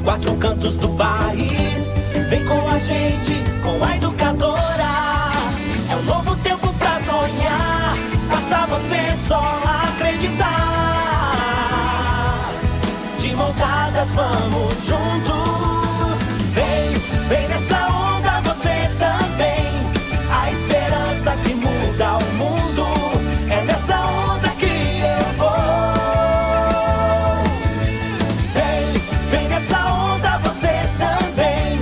nos quatro cantos do país. Vem com a gente, com a educadora. É um novo tempo pra sonhar, basta você só acreditar. De mãos dadas vamos juntos. Vem nessa onda você também. A esperança que muda o mundo. É nessa onda que eu vou. Vem nessa onda você também.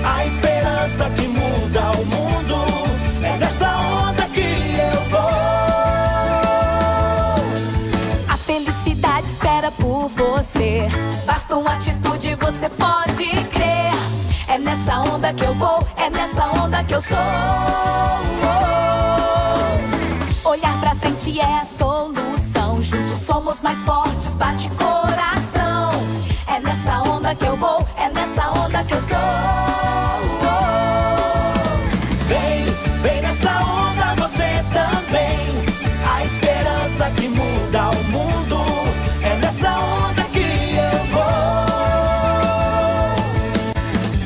A esperança que muda o mundo. É nessa onda que eu vou. A felicidade espera por você. Basta uma atitude, você pode crer. É nessa onda que eu vou, é nessa onda que eu sou. Olhar pra frente é a solução. Juntos somos mais fortes, bate coração. É nessa onda que eu vou, é nessa onda que eu sou. Vem nessa onda você também. A esperança que muda o mundo. É nessa onda que eu vou.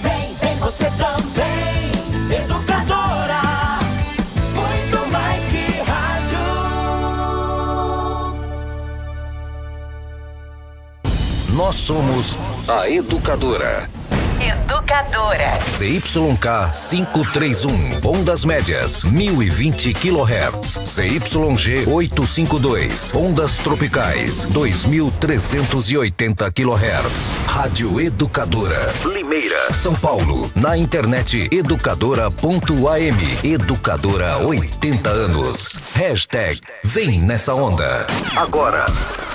Vem você também, educadora. Muito mais que rádio. Nós somos a Educadora. Educadora. CYK 531, ondas médias, 1020 kHz. CYG 852, ondas tropicais, 2380 kHz. Rádio Educadora, Limeira, São Paulo. Na internet educadora.am. Educadora 80 anos. Hashtag Vem Nessa Onda. Agora,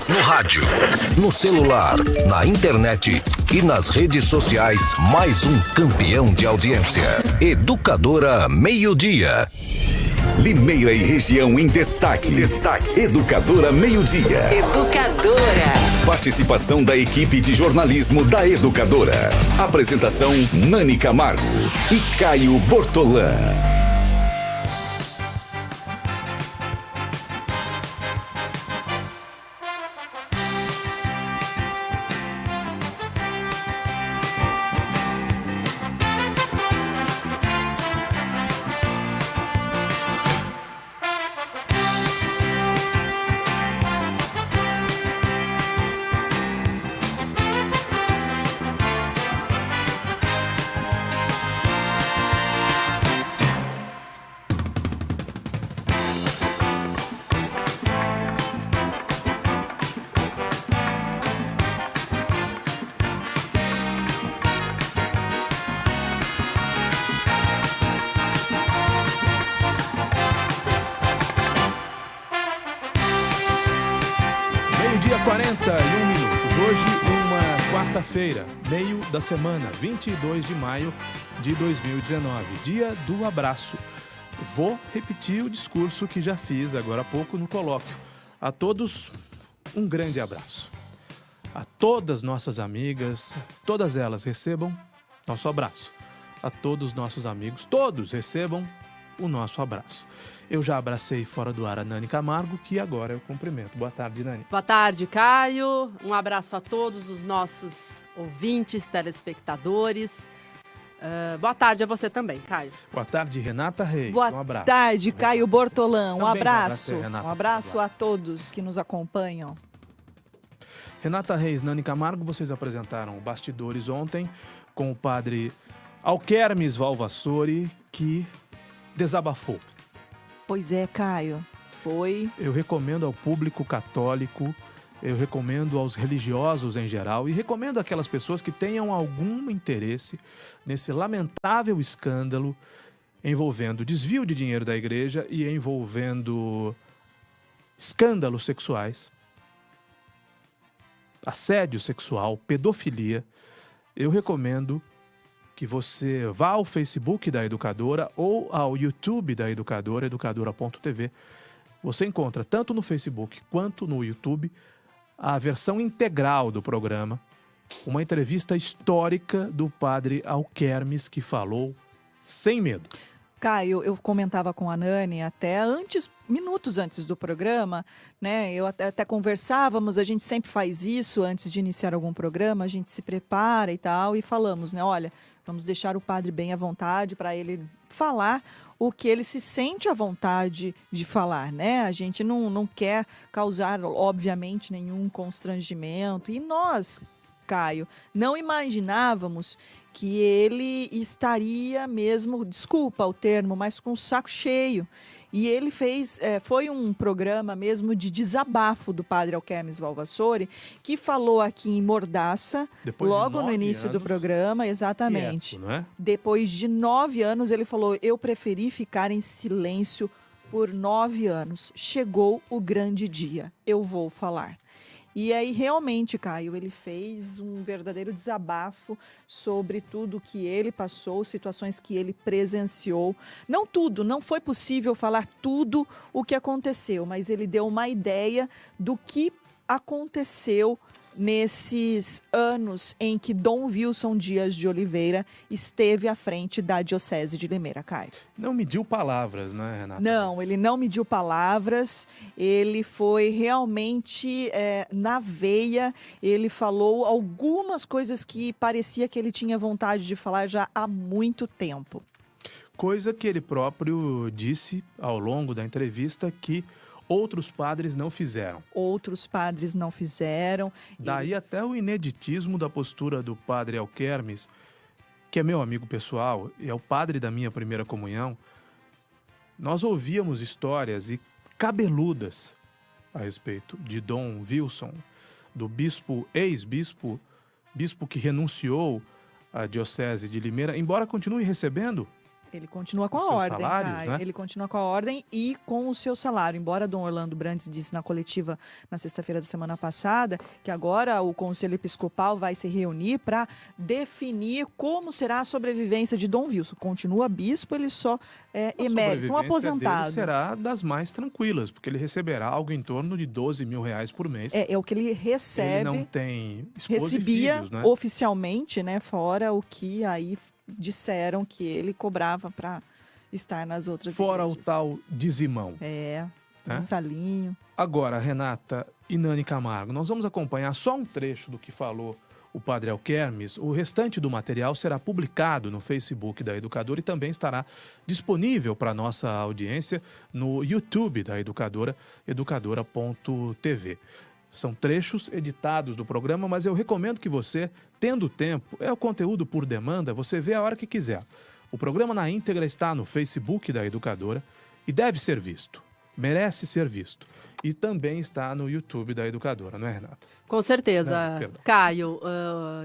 no rádio, no celular, na internet e nas redes sociais, mais um campeão de audiência. Educadora Meio-Dia. Limeira e região em destaque. Educadora Meio-Dia. Educadora. Participação da equipe de jornalismo da Educadora. Apresentação Nani Camargo e Caio Bortolã. Meio-dia, 41 minutos. Hoje, uma quarta-feira, meio da semana, 22 de maio de 2019. Dia do abraço. Vou repetir o discurso que já fiz agora há pouco no colóquio. A todos, um grande abraço. A todas nossas amigas, todas elas recebam nosso abraço. A todos nossos amigos, todos recebam o nosso abraço. Eu já abracei fora do ar a Nani Camargo, que agora eu cumprimento. Boa tarde, Nani. Boa tarde, Caio. Um abraço a todos os nossos ouvintes, telespectadores. Boa tarde a você também, Caio. Boa tarde, Renata Reis. Boa um abraço. tarde, Caio Bortolã. Um Também abraço. já abracei, Renata. Um abraço a todos que nos acompanham. Renata Reis, Nani Camargo, vocês apresentaram bastidores ontem com o padre Alquermes Valvassori, que desabafou. Pois é, Caio. Foi. Eu recomendo ao público católico, eu recomendo aos religiosos em geral e recomendo àquelas pessoas que tenham algum interesse nesse lamentável escândalo envolvendo desvio de dinheiro da igreja e envolvendo escândalos sexuais, assédio sexual, pedofilia. Eu recomendo que você vá ao Facebook da Educadora ou ao YouTube da Educadora, educadora.tv. Você encontra tanto no Facebook quanto no YouTube a versão integral do programa, uma entrevista histórica do padre Alquermes, que falou sem medo. Caio, eu comentava com a Nani até minutos antes do programa, né? Eu até conversávamos, a gente sempre faz isso antes de iniciar algum programa, a gente se prepara e tal, e falamos, né? Olha, vamos deixar o padre bem à vontade para ele falar o que ele se sente à vontade de falar, né? A gente não quer causar, obviamente, nenhum constrangimento. E nós, Caio, não imaginávamos que ele estaria mesmo, desculpa o termo, mas com o saco cheio. E ele foi um programa mesmo de desabafo do padre Alquermes Valvassori, que falou aqui em Mordaça, logo no início do programa, exatamente. Quieto, não é? Depois de 9 anos, ele falou, eu preferi ficar em silêncio por 9 anos. Chegou o grande dia, eu vou falar. E aí, realmente, Caio, ele fez um verdadeiro desabafo sobre tudo que ele passou, situações que ele presenciou. Não tudo, não foi possível falar tudo o que aconteceu, mas ele deu uma ideia do que aconteceu nesses anos em que Dom Wilson Dias de Oliveira esteve à frente da Diocese de Limeira, Caio. Não mediu palavras, né, Renata? Não, ele não mediu palavras, ele foi realmente na veia, ele falou algumas coisas que parecia que ele tinha vontade de falar já há muito tempo. Coisa que ele próprio disse ao longo da entrevista que outros padres não fizeram. Outros padres não fizeram. Daí até o ineditismo da postura do padre Alquermes, que é meu amigo pessoal, é o padre da minha primeira comunhão. Nós ouvíamos histórias e cabeludas a respeito de Dom Wilson, do bispo, ex-bispo, bispo que renunciou à Diocese de Limeira, embora continue recebendo. Ele continua com Os a seus ordem, salários, Caio. né? Ele continua com a ordem e com o seu salário. Embora Dom Orlando Brandes disse na coletiva na sexta-feira da semana passada que agora o Conselho Episcopal vai se reunir para definir como será a sobrevivência de Dom Wilson. Continua bispo, ele só é emérito, um aposentado. Dele será das mais tranquilas, porque ele receberá algo em torno de 12 mil reais por mês. É o que ele recebe. Ele não tem esposa recebia e filhos, né? oficialmente, né? Fora o que aí disseram que ele cobrava para estar nas outras Fora igrejas. o tal dizimão. Mensalinho. Agora, Renata e Nani Camargo, nós vamos acompanhar só um trecho do que falou o padre Alquermes. O restante do material será publicado no Facebook da Educadora e também estará disponível para a nossa audiência no YouTube da Educadora, educadora.tv. São trechos editados do programa, mas eu recomendo que você, tendo tempo, é o conteúdo por demanda, você vê a hora que quiser. O programa na íntegra está no Facebook da Educadora e deve ser visto, merece ser visto. E também está no YouTube da Educadora, não é, Renata? Com certeza, Não, perdão. Caio.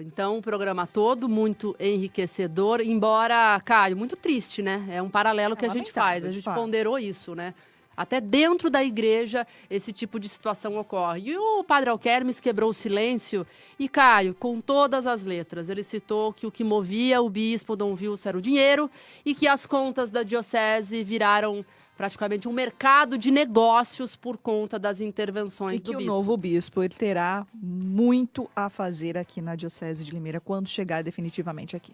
Então, o programa todo muito enriquecedor, embora, Caio, muito triste, né? É um paralelo que a gente faz, a gente ponderou isso, né? Até dentro da igreja, esse tipo de situação ocorre. E o padre Alquermes quebrou o silêncio. E, Caio, com todas as letras, ele citou que o que movia o bispo Dom Wilson era o dinheiro e que as contas da diocese viraram praticamente um mercado de negócios por conta das intervenções do bispo. E que o novo bispo ele terá muito a fazer aqui na Diocese de Limeira quando chegar definitivamente aqui.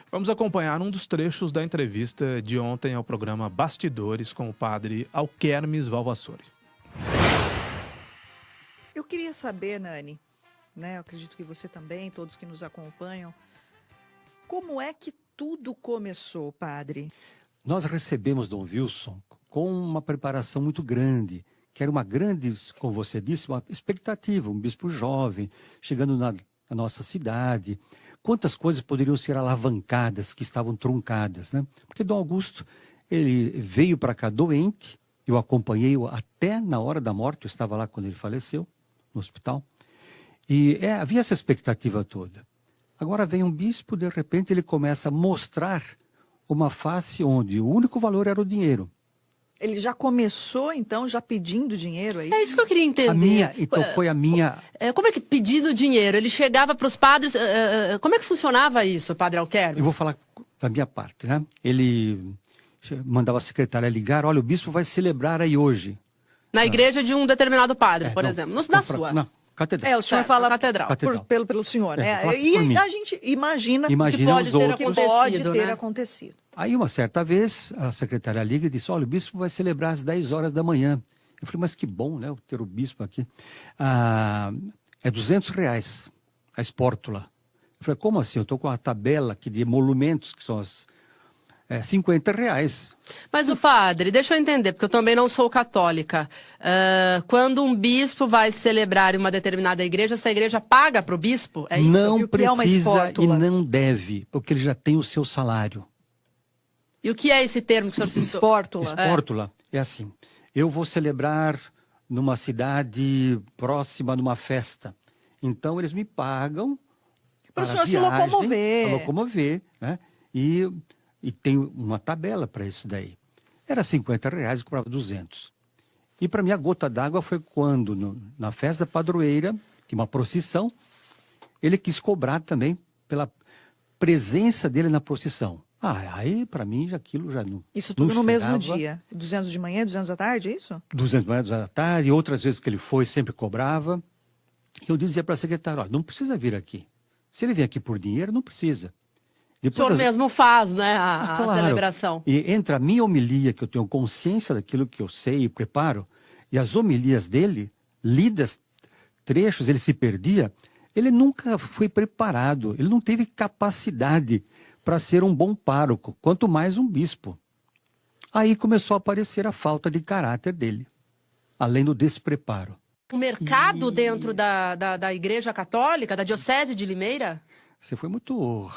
Vamos acompanhar um dos trechos da entrevista de ontem ao programa Bastidores com o padre Alquermes Valvassori. Eu queria saber, Nani, né? Eu acredito que você também, todos que nos acompanham, como é que tudo começou, padre? Nós recebemos Dom Wilson com uma preparação muito grande, que era uma grande, como você disse, uma expectativa, um bispo jovem, chegando na nossa cidade. Quantas coisas poderiam ser alavancadas, que estavam truncadas, né? Porque Dom Augusto, ele veio para cá doente, eu acompanhei-o até na hora da morte, eu estava lá quando ele faleceu, no hospital, e havia essa expectativa toda. Agora vem um bispo, de repente ele começa a mostrar uma face onde o único valor era o dinheiro. Ele já começou, então, já pedindo dinheiro aí? É isso que eu queria entender. Foi a minha... Como é que pedindo dinheiro? Ele chegava para os padres... como é que funcionava isso, padre Alquermes? Eu vou falar da minha parte, né? Ele mandava a secretária ligar, olha, o bispo vai celebrar aí hoje. Na igreja de um determinado padre, por exemplo. Não da sua. Não, catedral. O senhor fala catedral. Pelo senhor, né? E a gente imagina que os pode outros. ter acontecido. Aí, uma certa vez, a secretária liga e disse, olha, o bispo vai celebrar às 10 horas da manhã. Eu falei, mas que bom, né, ter o bispo aqui. É R$200 a espórtula. Eu falei, como assim? Eu estou com a tabela aqui de emolumentos, que são as R$50. Mas o padre, deixa eu entender, porque eu também não sou católica. Quando um bispo vai celebrar em uma determinada igreja, essa igreja paga para o bispo? É isso? Não E o que é uma precisa e espórtula? não deve, porque ele já tem o seu salário. E o que é esse termo que o senhor citou? Espórtula. Espórtula é assim, eu vou celebrar numa cidade próxima numa festa. Então, eles me pagam Para o para senhor se locomover. Para locomover, né? E tem uma tabela para isso daí. Era R$50 e cobrava 200. E para mim a gota d'água foi quando, na festa da padroeira, tinha uma procissão, ele quis cobrar também pela presença dele na procissão. Aí para mim aquilo já não. Isso tudo não no mesmo chegava. dia? 200 de manhã, 200 da tarde, é isso? 200 da manhã, 200 da tarde, outras vezes que ele foi, sempre cobrava. E eu dizia para a secretária, olha, não precisa vir aqui. Se ele vier aqui por dinheiro, não precisa. O senhor mesmo faz, né, a claro. celebração. E entre a minha homilia, que eu tenho consciência daquilo que eu sei e preparo, e as homilias dele, lidas, trechos, ele se perdia, ele nunca foi preparado, ele não teve capacidade para ser um bom pároco, quanto mais um bispo. Aí começou a aparecer a falta de caráter dele, além do despreparo. O mercado dentro da Igreja Católica, da Diocese de Limeira? Você foi muito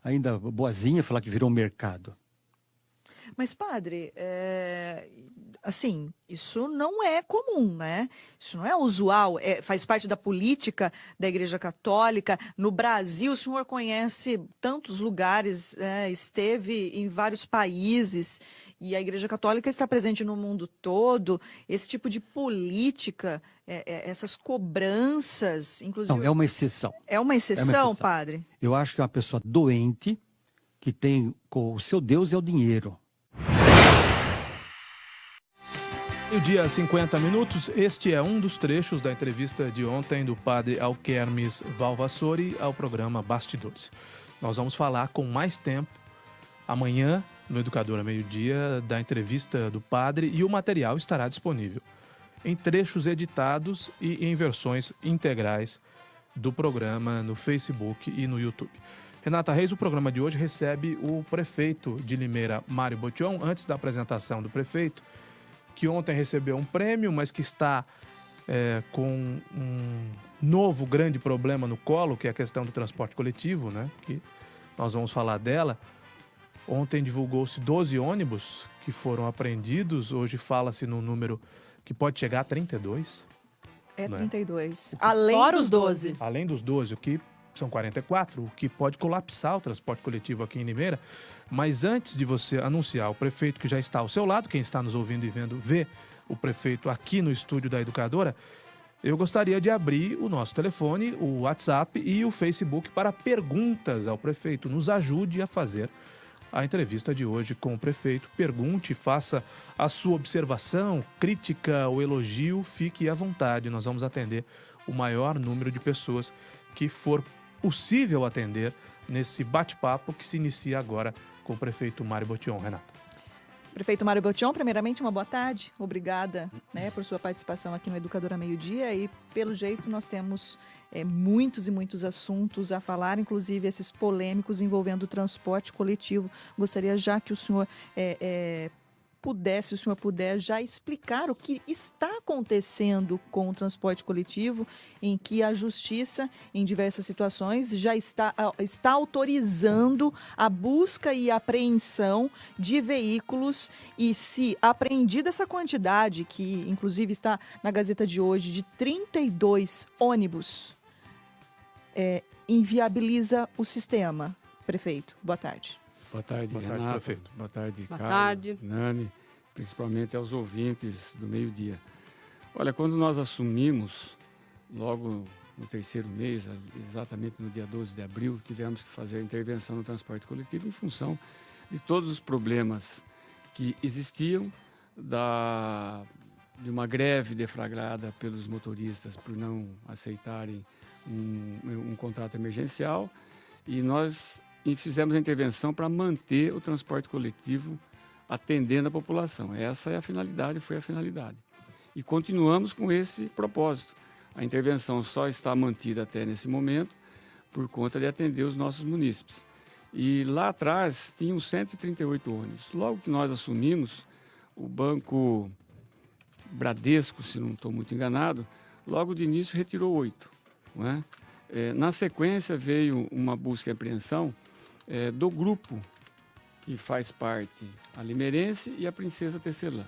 ainda boazinha falar que virou um mercado. Mas, padre, assim, isso não é comum, né? Isso não é usual, faz parte da política da Igreja Católica. No Brasil, o senhor conhece tantos lugares, esteve em vários países, e a Igreja Católica está presente no mundo todo. Esse tipo de política, essas cobranças, inclusive... Não, é uma exceção. É uma exceção, padre? Eu acho que é uma pessoa doente que tem o seu Deus é o dinheiro. Meio-dia, 50 minutos. Este é um dos trechos da entrevista de ontem do padre Alquermes Valvassori ao programa Bastidores. Nós vamos falar com mais tempo amanhã, no Educadora Meio-dia, da entrevista do padre, e o material estará disponível em trechos editados e em versões integrais do programa no Facebook e no YouTube. Renata Reis, o programa de hoje recebe o prefeito de Limeira, Mário Botion. Antes da apresentação do prefeito, que ontem recebeu um prêmio, mas que está com um novo grande problema no colo, que é a questão do transporte coletivo, né? Que nós vamos falar dela. Ontem divulgou-se 12 ônibus que foram apreendidos. Hoje fala-se num número que pode chegar a 32. É 32. Fora os 12. Além dos 12, o que são 44, o que pode colapsar o transporte coletivo aqui em Limeira. Mas antes de você anunciar o prefeito que já está ao seu lado, quem está nos ouvindo e vendo, vê o prefeito aqui no estúdio da Educadora, eu gostaria de abrir o nosso telefone, o WhatsApp e o Facebook para perguntas ao prefeito. Nos ajude a fazer a entrevista de hoje com o prefeito. Pergunte, faça a sua observação, crítica ou elogio, fique à vontade. Nós vamos atender o maior número de pessoas que for possível atender nesse bate-papo que se inicia agora com o prefeito Mário Botion. Renata. Prefeito Mário Botion, primeiramente, uma boa tarde. Obrigada, por sua participação aqui no Educadora Meio-Dia. E, pelo jeito, nós temos muitos e muitos assuntos a falar, inclusive esses polêmicos envolvendo o transporte coletivo. Gostaria já que o senhor puder já explicar o que está acontecendo com o transporte coletivo, em que a Justiça, em diversas situações, já está autorizando a busca e apreensão de veículos, e se apreendida essa quantidade, que inclusive está na Gazeta de hoje, de 32 ônibus, inviabiliza o sistema. Prefeito, boa tarde. Boa tarde, Renata. Prefeito. Boa tarde, Boa Carlos, tarde. Nani, principalmente aos ouvintes do meio-dia. Olha, quando nós assumimos, logo no terceiro mês, exatamente no dia 12 de abril, tivemos que fazer a intervenção no transporte coletivo em função de todos os problemas que existiam, de uma greve deflagrada pelos motoristas por não aceitarem um contrato emergencial, e nós e fizemos a intervenção para manter o transporte coletivo atendendo a população. Essa é a finalidade, foi a finalidade. E continuamos com esse propósito. A intervenção só está mantida até nesse momento por conta de atender os nossos munícipes. E lá atrás tinham 138 ônibus. Logo que nós assumimos, o Banco Bradesco, se não estou muito enganado, logo de início retirou 8. Não é? Na sequência veio uma busca e apreensão do grupo que faz parte a Limeirense e a Princesa Tecelã.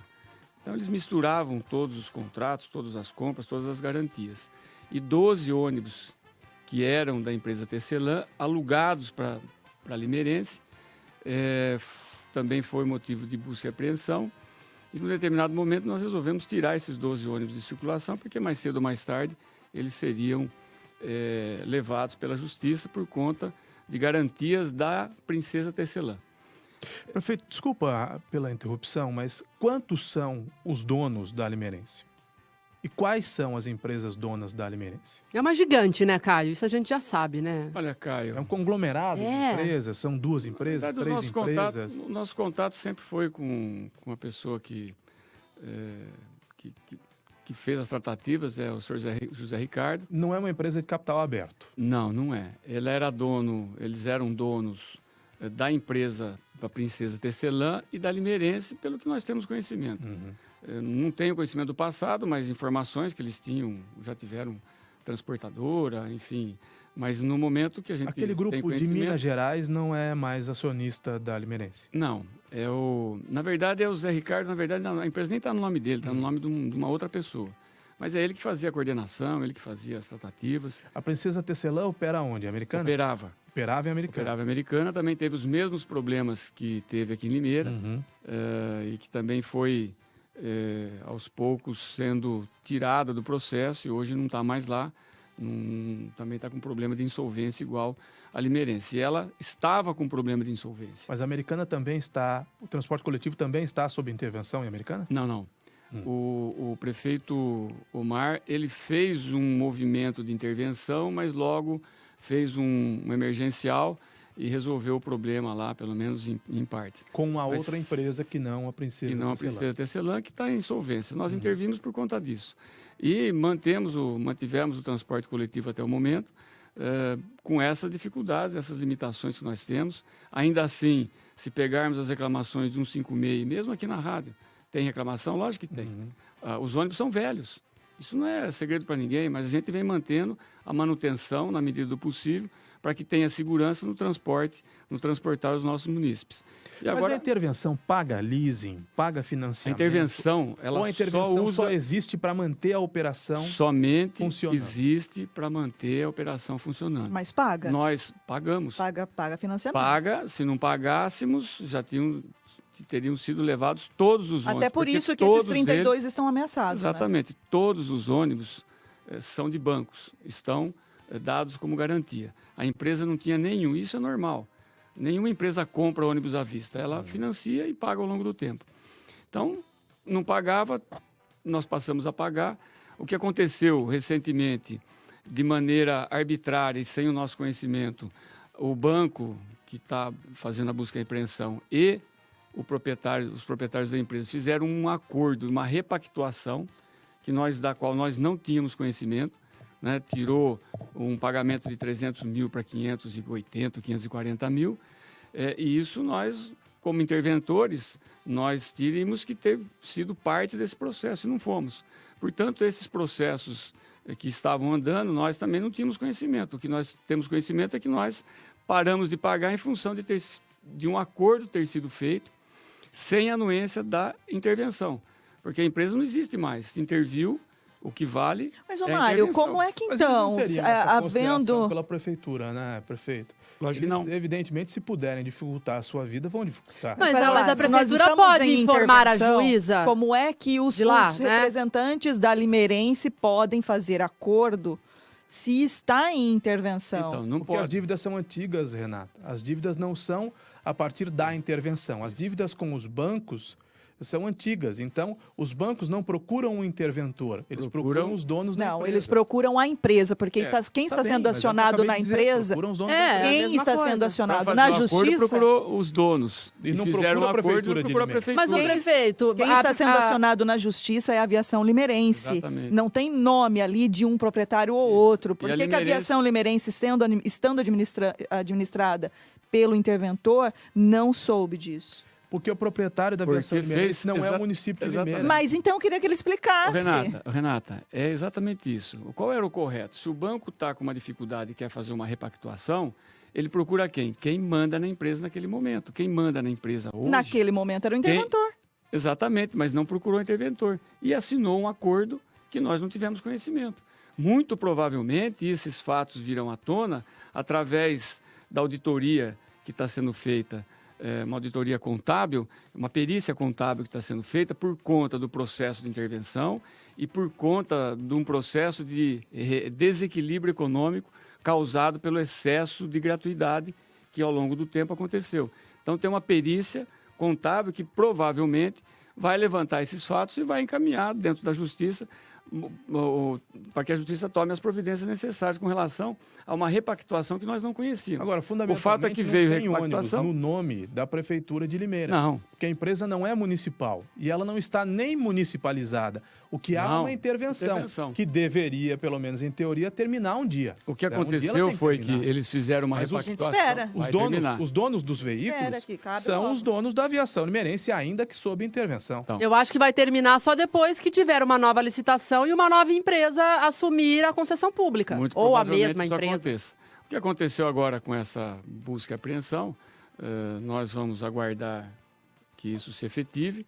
Então eles misturavam todos os contratos, todas as compras, todas as garantias. E 12 ônibus que eram da empresa Tecelã, alugados para a Limeirense, também foi motivo de busca e apreensão. E num determinado momento nós resolvemos tirar esses 12 ônibus de circulação, porque mais cedo ou mais tarde eles seriam levados pela justiça por conta de garantias da Princesa Tecelã. Prefeito, desculpa pela interrupção, mas quantos são os donos da Limeirense? E quais são as empresas donas da Limeirense? É uma gigante, né, Caio? Isso a gente já sabe, né? Olha, Caio... É um conglomerado de empresas? São 2 empresas, 3 empresas? O nosso contato sempre foi com uma pessoa que fez as tratativas, é o senhor José Ricardo. Não é uma empresa de capital aberto? Não, não é. Eles eram donos da empresa da Princesa Tecelã e da Limeirense, pelo que nós temos conhecimento. Não tenho conhecimento do passado, mas informações que eles tinham, já tiveram transportadora, enfim. Mas no momento que a gente Aquele grupo tem de Minas Gerais não é mais acionista da Limeirense? Não. Na verdade, é o Zé Ricardo. Na verdade, a empresa nem está no nome dele, está no nome de uma outra pessoa. Mas é ele que fazia a coordenação, ele que fazia as tratativas. A Princesa Tecelã opera onde? Americana? Operava em Americana. Operava em Americana, também teve os mesmos problemas que teve aqui em Limeira, e que também foi, aos poucos, sendo tirada do processo, e hoje não está mais lá. Também está com problema de insolvência igual a Limeirense. E ela estava com problema de insolvência. Mas a Americana também está... O transporte coletivo também está sob intervenção em Americana? Não. O prefeito Omar, ele fez um movimento de intervenção, mas logo fez um emergencial e resolveu o problema lá, pelo menos em parte. Com a outra empresa que não a Princesa Tecelã. Que não a Princesa Tecelã, que está em insolvência. Nós intervimos por conta disso. E mantivemos o transporte coletivo até o momento, com essas dificuldades, essas limitações que nós temos. Ainda assim, se pegarmos as reclamações de 156, mesmo aqui na rádio, tem reclamação? Lógico que tem. Os ônibus são velhos. Isso não é segredo para ninguém, mas a gente vem mantendo a manutenção, na medida do possível, para que tenha segurança no transporte, no transportar os nossos munícipes. Mas a intervenção paga leasing, paga financiamento? A intervenção, ela só existe para manter a operação funcionando? Existe para manter a operação funcionando. Mas paga? Nós pagamos. Paga financiamento? Paga. Se não pagássemos, teriam sido levados todos os ônibus. Até por isso que esses 32 estão ameaçados. Exatamente. Né? Todos os ônibus são de bancos, estão dados como garantia. A empresa não tinha nenhum, isso é normal. Nenhuma empresa compra ônibus à vista, ela financia e paga ao longo do tempo. Então, não pagava, nós passamos a pagar. O que aconteceu recentemente, de maneira arbitrária e sem o nosso conhecimento, o banco que está fazendo a busca e apreensão e os proprietários da empresa fizeram um acordo, uma repactuação, da qual nós não tínhamos conhecimento, né? Tirou um pagamento de 300 mil para 580, 540 mil, e isso nós, como interventores, nós teríamos que ter sido parte desse processo, e não fomos. Portanto, esses processos que estavam andando, nós também não tínhamos conhecimento. O que nós temos conhecimento é que nós paramos de pagar em função de um acordo ter sido feito sem anuência da intervenção. Porque a empresa não existe mais. Se interviu, o que vale. Mas, Mário, como é que então, havendo pela prefeitura, né, prefeito? Lógico que não. Evidentemente, se puderem dificultar a sua vida, vão dificultar. Mas a prefeitura pode informar a juíza. Como é que os representantes da Limeirense podem fazer acordo se está em intervenção? Então, não pode. Porque as dívidas são antigas, Renata. As dívidas não são a partir da intervenção. As dívidas com os bancos são antigas. Então, os bancos não procuram um interventor, eles procuram os donos da empresa. Não, eles procuram a empresa, porque quem está sendo acionado na empresa, quem está sendo acionado na justiça... procurou os donos e não fizeram um acordo, procurou a prefeitura. Mas o prefeito... Quem está sendo acionado na justiça é a Aviação Limeirense. Exatamente. Não tem nome ali de um proprietário ou outro. Por que a Aviação Limeirense, estando administrada pelo interventor, não soube disso? Porque o proprietário da Aviação Limeirense não é o município de Limeira. Mas então eu queria que ele explicasse. Renata, é exatamente isso. Qual era o correto? Se o banco está com uma dificuldade e quer fazer uma repactuação, ele procura quem? Quem manda na empresa naquele momento. Quem manda na empresa hoje... Naquele momento era o interventor. Exatamente, mas não procurou o interventor. E assinou um acordo que nós não tivemos conhecimento. Muito provavelmente, esses fatos virão à tona através da auditoria que está sendo feita, uma auditoria contábil, uma perícia contábil que está sendo feita por conta do processo de intervenção e por conta de um processo de desequilíbrio econômico causado pelo excesso de gratuidade que ao longo do tempo aconteceu. Então tem uma perícia contábil que provavelmente vai levantar esses fatos e vai encaminhar dentro da justiça para que a justiça tome as providências necessárias com relação a uma repactuação que nós não conhecíamos. Agora, fundamentalmente, o fato é que veio tem repactuação no nome da Prefeitura de Limeira. Não. Porque a empresa não é municipal e ela não está nem municipalizada. O que há é uma intervenção que deveria, pelo menos em teoria, terminar um dia. O que aconteceu foi que eles fizeram uma repactuação. Os donos dos veículos são os donos da Aviação Limeirense, ainda que sob intervenção. Então, eu acho que vai terminar só depois que tiver uma nova licitação e uma nova empresa assumir a concessão pública. Muito ou a provavelmente mesma isso empresa. Aconteça. O que aconteceu agora com essa busca e apreensão, nós vamos aguardar que isso se efetive.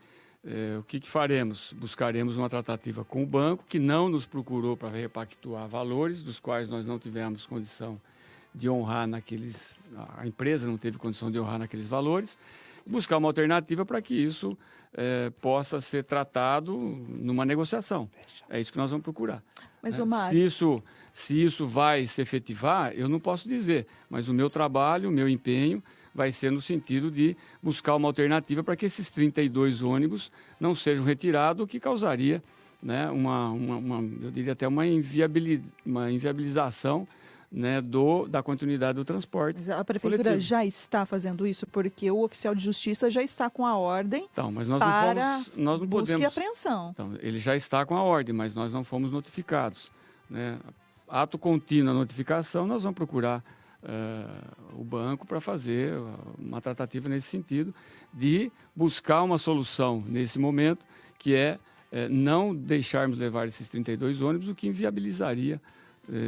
O que faremos? Buscaremos uma tratativa com o banco, que não nos procurou para repactuar valores, dos quais nós não tivemos condição de honrar naqueles... A empresa não teve condição de honrar naqueles valores. Buscar uma alternativa para que isso possa ser tratado numa negociação. É isso que nós vamos procurar. Mas, Mário... Se isso vai se efetivar, eu não posso dizer, mas o meu trabalho, o meu empenho vai ser no sentido de buscar uma alternativa para que esses 32 ônibus não sejam retirados, o que causaria, né, eu diria até uma inviabilização, né, da continuidade do transporte. Mas a prefeitura coletivo. Já está fazendo isso porque o oficial de justiça já está com a ordem mas nós para nós não busca podemos, e apreensão. Então, ele já está com a ordem, mas nós não fomos notificados, né? Ato contínuo a notificação, nós vamos procurar o banco para fazer uma tratativa nesse sentido de buscar uma solução nesse momento, que é não deixarmos levar esses 32 ônibus, o que inviabilizaria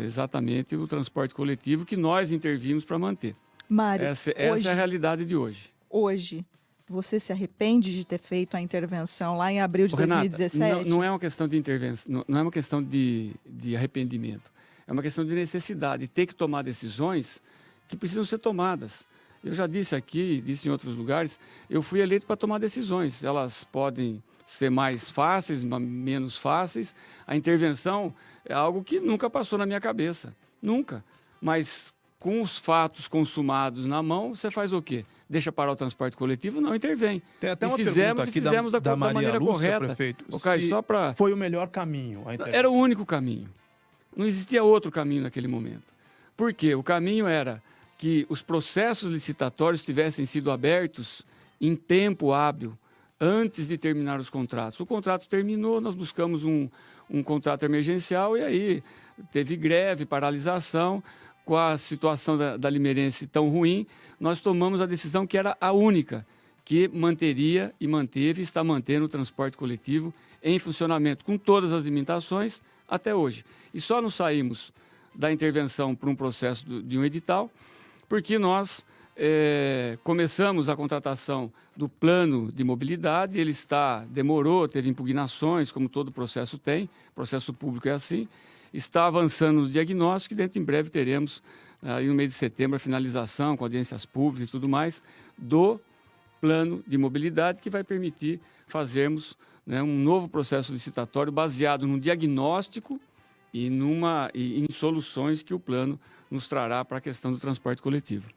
exatamente o transporte coletivo que nós intervimos para manter. Mário, essa é a realidade de hoje. Hoje, você se arrepende de ter feito a intervenção lá em abril de 2017? Renata, não é uma questão de intervenção, não é uma questão de arrependimento. É uma questão de necessidade, ter que tomar decisões que precisam ser tomadas. Eu já disse aqui, disse em outros lugares, eu fui eleito para tomar decisões. Elas podem ser mais fáceis, menos fáceis. A intervenção é algo que nunca passou na minha cabeça, nunca. Mas com os fatos consumados na mão, você faz o quê? Deixa parar o transporte coletivo? Não intervém. Tem até uma pergunta aqui da maneira Lúcia, correta. Prefeito, só foi o melhor caminho a intervenção? Era o único caminho. Não existia outro caminho naquele momento. Por quê? O caminho era que os processos licitatórios tivessem sido abertos em tempo hábil, antes de terminar os contratos. O contrato terminou, nós buscamos um contrato emergencial e aí teve greve, paralisação. Com a situação da Limeirense tão ruim, nós tomamos a decisão que era a única, que manteria e manteve e está mantendo o transporte coletivo em funcionamento, com todas as limitações, até hoje. E só não saímos da intervenção para um processo de um edital, porque nós começamos a contratação do plano de mobilidade, ele demorou, teve impugnações, como todo processo tem, processo público é assim, está avançando no diagnóstico e dentro em breve teremos, aí no mês de setembro, a finalização com audiências públicas e tudo mais, do plano de mobilidade que vai permitir fazermos, né, um novo processo licitatório baseado num diagnóstico e em soluções que o plano nos trará para a questão do transporte coletivo.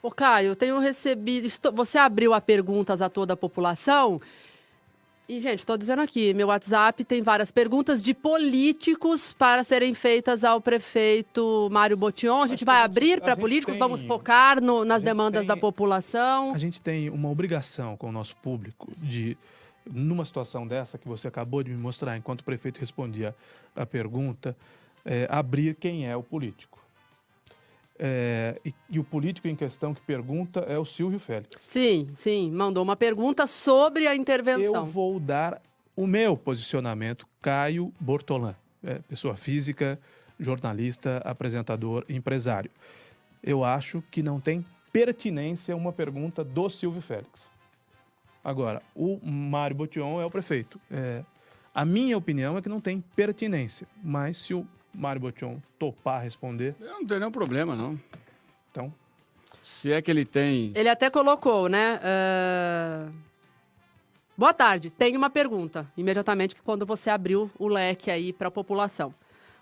Ô Caio, tenho recebido... Você abriu a perguntas a toda a população. E, gente, estou dizendo aqui, meu WhatsApp tem várias perguntas de políticos para serem feitas ao prefeito Mário Botion. A gente vai abrir para políticos, vamos focar nas demandas da população. A gente tem uma obrigação com o nosso público de, numa situação dessa que você acabou de me mostrar, enquanto o prefeito respondia a pergunta, abrir quem é o político. E o político em questão que pergunta é o Silvio Félix. Sim, mandou uma pergunta sobre a intervenção. Eu vou dar o meu posicionamento, Caio Bortolã, pessoa física, jornalista, apresentador, empresário. Eu acho que não tem pertinência uma pergunta do Silvio Félix. Agora, o Mário Botion é o prefeito. A minha opinião é que não tem pertinência, mas se o Mário Botion topar responder... Eu não tenho nenhum problema, não. Então... Se é que ele tem... Ele até colocou, né? Boa tarde, tenho uma pergunta. Imediatamente que quando você abriu o leque aí para a população.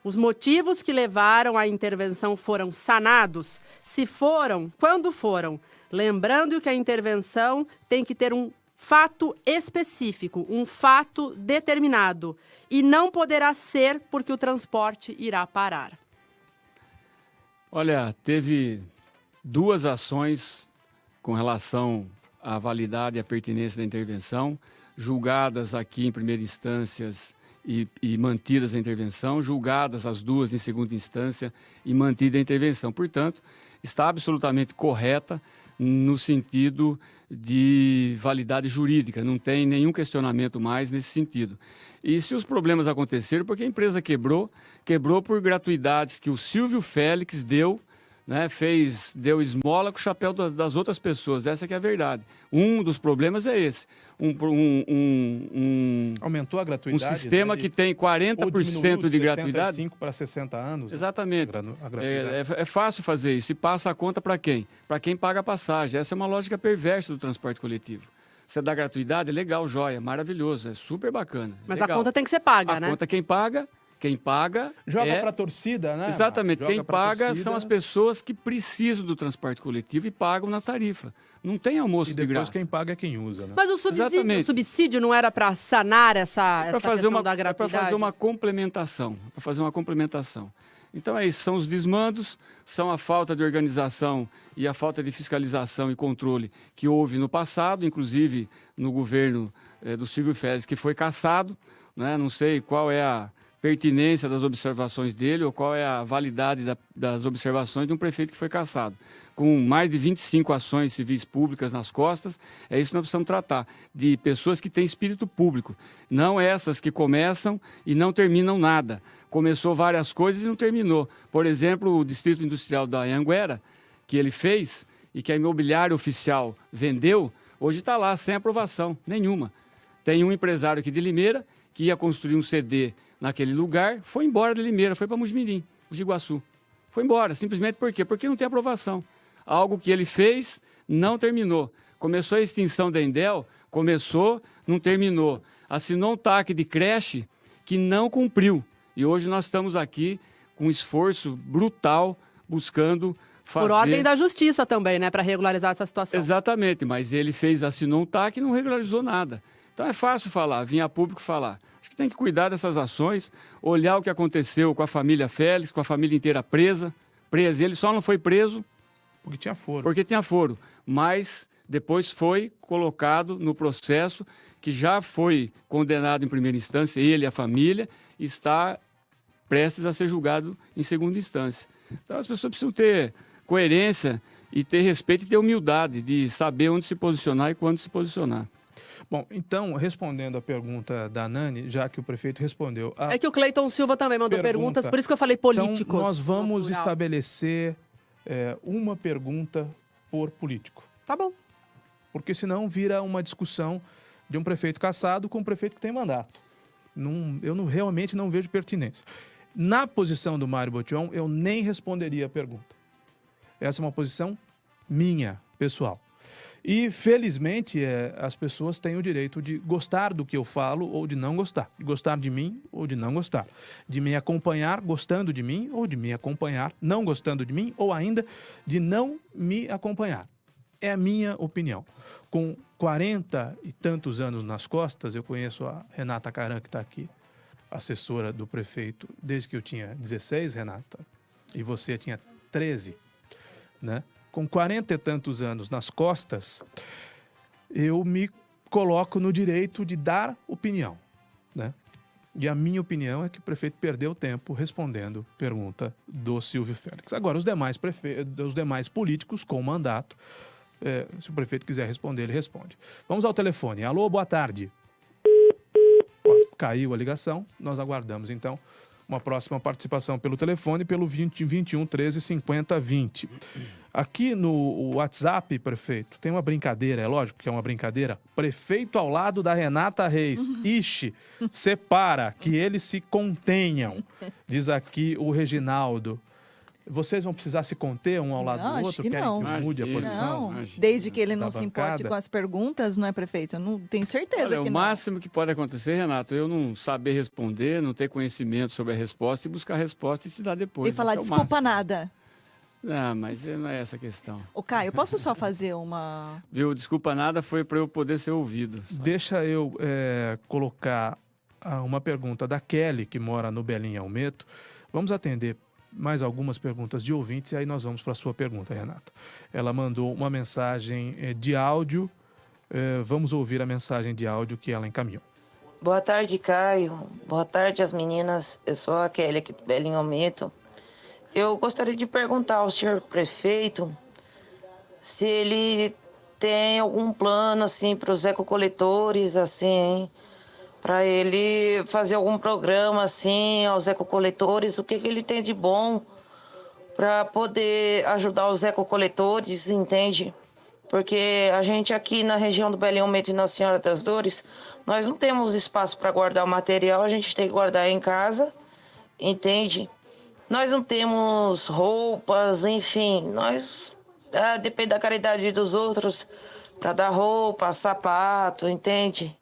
Os motivos que levaram à intervenção foram sanados? Se foram, quando foram? Lembrando que a intervenção tem que ter um fato específico, um fato determinado. E não poderá ser porque o transporte irá parar. Olha, teve 2 ações com relação à validade e à pertinência da intervenção, julgadas aqui em primeira instância e mantidas a intervenção, julgadas as 2 em segunda instância e mantida a intervenção. Portanto, está absolutamente correta no sentido de validade jurídica, não tem nenhum questionamento mais nesse sentido. E se os problemas aconteceram, porque a empresa quebrou por gratuidades que o Silvio Félix deu, né, deu esmola com o chapéu das outras pessoas, essa que é a verdade. Um dos problemas é esse. Aumentou a gratuidade. Um sistema que tem 40% de gratuidade. 65 para 60 anos. Exatamente. É fácil fazer isso. E passa a conta para quem? Para quem paga a passagem. Essa é uma lógica perversa do transporte coletivo. Você dá gratuidade, é legal, joia, maravilhoso, é super bacana. Mas legal. A conta tem que ser paga, né? A conta quem paga joga para a torcida, né? Exatamente. Quem paga são as pessoas que precisam do transporte coletivo e pagam na tarifa. Não tem almoço de graça. E depois quem paga é quem usa, né? Mas o subsídio não era para sanar essa questão da gratuidade? É para fazer uma complementação. Então é isso, são os desmandos, são a falta de organização e a falta de fiscalização e controle que houve no passado, inclusive no governo do Silvio Félix, que foi cassado, né? Não sei qual é a pertinência das observações dele ou qual é a validade das observações de um prefeito que foi cassado. Com mais de 25 ações civis públicas nas costas, é isso que nós precisamos tratar, de pessoas que têm espírito público, não essas que começam e não terminam nada. Começou várias coisas e não terminou. Por exemplo, o Distrito Industrial da Anhanguera, que ele fez e que a imobiliária oficial vendeu, hoje está lá sem aprovação nenhuma. Tem um empresário aqui de Limeira que ia construir um CD naquele lugar, foi embora de Limeira, foi para Mojimirim, Mogi Guaçu. Foi embora, simplesmente por quê? Porque não tem aprovação. Algo que ele fez, não terminou. Começou a extinção da Endel, não terminou. Assinou um TAC de creche que não cumpriu. E hoje nós estamos aqui com um esforço brutal, buscando fazer... Por ordem da justiça também, né, para regularizar essa situação. Exatamente, mas ele assinou um TAC e não regularizou nada. Então é fácil falar, vir a público falar. Acho que tem que cuidar dessas ações, olhar o que aconteceu com a família Félix, com a família inteira presa. Ele só não foi preso porque tinha foro. Mas depois foi colocado no processo, que já foi condenado em primeira instância, ele e a família, está prestes a ser julgado em segunda instância. Então as pessoas precisam ter coerência e ter respeito e ter humildade de saber onde se posicionar e quando se posicionar. Bom, então, respondendo a pergunta da Nani, já que o prefeito respondeu... É que o Cleiton Silva também mandou perguntas, por isso que eu falei políticos. Então, nós vamos estabelecer uma pergunta por político. Tá bom. Porque senão vira uma discussão de um prefeito cassado com um prefeito que tem mandato. Realmente não vejo pertinência. Na posição do Mário Botion, eu nem responderia a pergunta. Essa é uma posição minha, pessoal. E, felizmente, as pessoas têm o direito de gostar do que eu falo ou de não gostar. De gostar de mim ou de não gostar. De me acompanhar gostando de mim ou de me acompanhar não gostando de mim ou ainda de não me acompanhar. É a minha opinião. Com 40 e tantos anos nas costas, eu conheço a Renata Caran, que está aqui, assessora do prefeito, desde que eu tinha 16, Renata, e você tinha 13, né? Com 40 e tantos anos nas costas, eu me coloco no direito de dar opinião, né? E a minha opinião é que o prefeito perdeu tempo respondendo pergunta do Silvio Félix. Agora, os demais políticos com mandato, se o prefeito quiser responder, ele responde. Vamos ao telefone. Alô, boa tarde. Caiu a ligação. Nós aguardamos, então, uma próxima participação pelo telefone, pelo 21 13 50 20. Aqui no WhatsApp, prefeito, tem uma brincadeira, é lógico que é uma brincadeira. Prefeito ao lado da Renata Reis. Ixi, separa, que eles se contenham, diz aqui o Reginaldo. Vocês vão precisar se conter um ao lado do outro? Querem que mude a posição? Não, desde que ele não se importe com as perguntas, não é, prefeito? Eu não tenho certeza que o máximo que pode acontecer, Renato, eu não saber responder, não ter conhecimento sobre a resposta e buscar a resposta e te dar depois. E falar desculpa nada. Não, mas não é essa a questão. Ô, Caio, eu posso só fazer uma... Viu, desculpa nada foi para eu poder ser ouvido. Só. Deixa eu colocar uma pergunta da Kelly, que mora no Belim Almeto. Vamos atender mais algumas perguntas de ouvintes e aí nós vamos para a sua pergunta, Renata. Ela mandou uma mensagem de áudio. Vamos ouvir a mensagem de áudio que ela encaminhou. Boa tarde, Caio. Boa tarde, as meninas. Eu sou a Kelly aqui do Belim Almeto. Eu gostaria de perguntar ao senhor prefeito se ele tem algum plano assim para os ecocoletores, assim, para ele fazer algum programa assim aos ecocoletores, o que ele tem de bom para poder ajudar os ecocoletores, entende? Porque a gente aqui na região do Belim Almeto e Nossa Senhora das Dores, nós não temos espaço para guardar o material, a gente tem que guardar em casa, entende? Nós não temos roupas, enfim, nós depende da caridade dos outros para dar roupa, sapato, entende?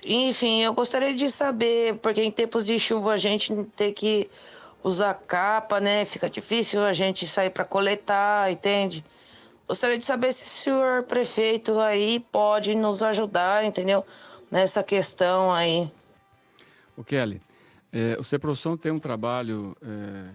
Enfim, eu gostaria de saber, porque em tempos de chuva a gente tem que usar capa, né? Fica difícil a gente sair para coletar, entende? Gostaria de saber se o senhor prefeito aí pode nos ajudar, entendeu? Nessa questão aí. O Kelly, o CEPROSOM tem um trabalho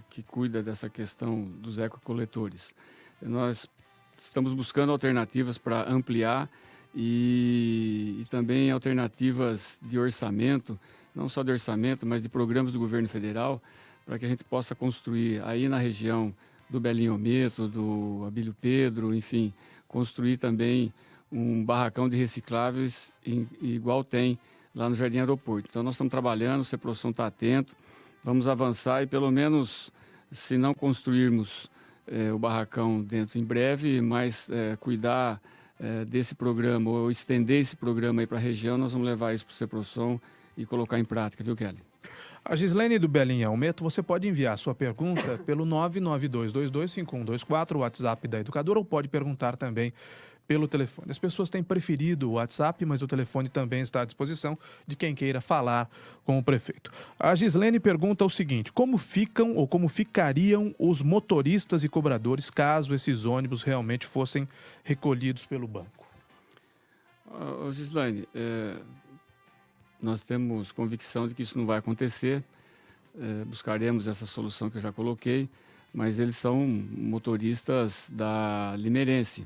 que cuida dessa questão dos ecocoletores. Nós estamos buscando alternativas para ampliar e também alternativas de orçamento, não só de orçamento, mas de programas do governo federal, para que a gente possa construir aí na região do Belim Almeto, do Abílio Pedro, enfim, construir também um barracão de recicláveis igual tem lá no Jardim Aeroporto. Então nós estamos trabalhando, o CEPROSOM está atento, vamos avançar e pelo menos, se não construirmos o barracão dentro em breve, mas cuidar desse programa ou estender esse programa aí para a região, nós vamos levar isso para o CEPROSOM e colocar em prática, viu, Kelly? A Gislene do Belim Almeto, você pode enviar a sua pergunta pelo 992225124, o WhatsApp da Educadora, ou pode perguntar também pelo telefone. As pessoas têm preferido o WhatsApp, mas o telefone também está à disposição de quem queira falar com o prefeito. A Gislene pergunta o seguinte: como ficam ou como ficariam os motoristas e cobradores caso esses ônibus realmente fossem recolhidos pelo banco? Gislene, nós temos convicção de que isso não vai acontecer, buscaremos essa solução que eu já coloquei, mas eles são motoristas da Limeirense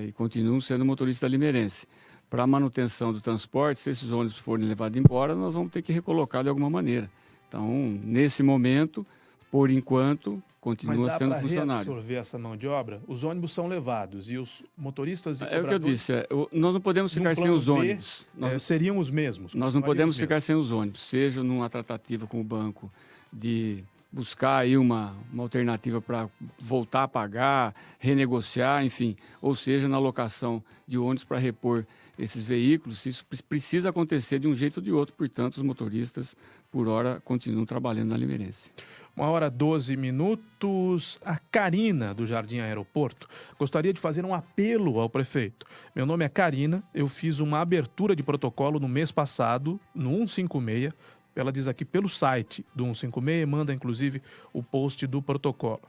e continuam sendo motoristas da Limeirense. Para a manutenção do transporte, se esses ônibus forem levados embora, nós vamos ter que recolocar de alguma maneira. Então, nesse momento, por enquanto, continua sendo funcionário. Mas dá para reabsorver essa mão de obra? Os ônibus são levados e os motoristas e cobradores... É o que eu disse, nós não podemos ficar sem os ônibus. Seriam os mesmos. Nós não podemos ficar sem os ônibus, seja numa tratativa com o banco de buscar aí uma alternativa para voltar a pagar, renegociar, enfim, ou seja, na alocação de ônibus para repor esses veículos. Isso precisa acontecer de um jeito ou de outro, portanto, os motoristas, por hora, continuam trabalhando na Limeirense. 1h12. A Karina, do Jardim Aeroporto, gostaria de fazer um apelo ao prefeito. Meu nome é Karina, eu fiz uma abertura de protocolo no mês passado, no 156, ela diz aqui pelo site do 156, manda inclusive o post do protocolo.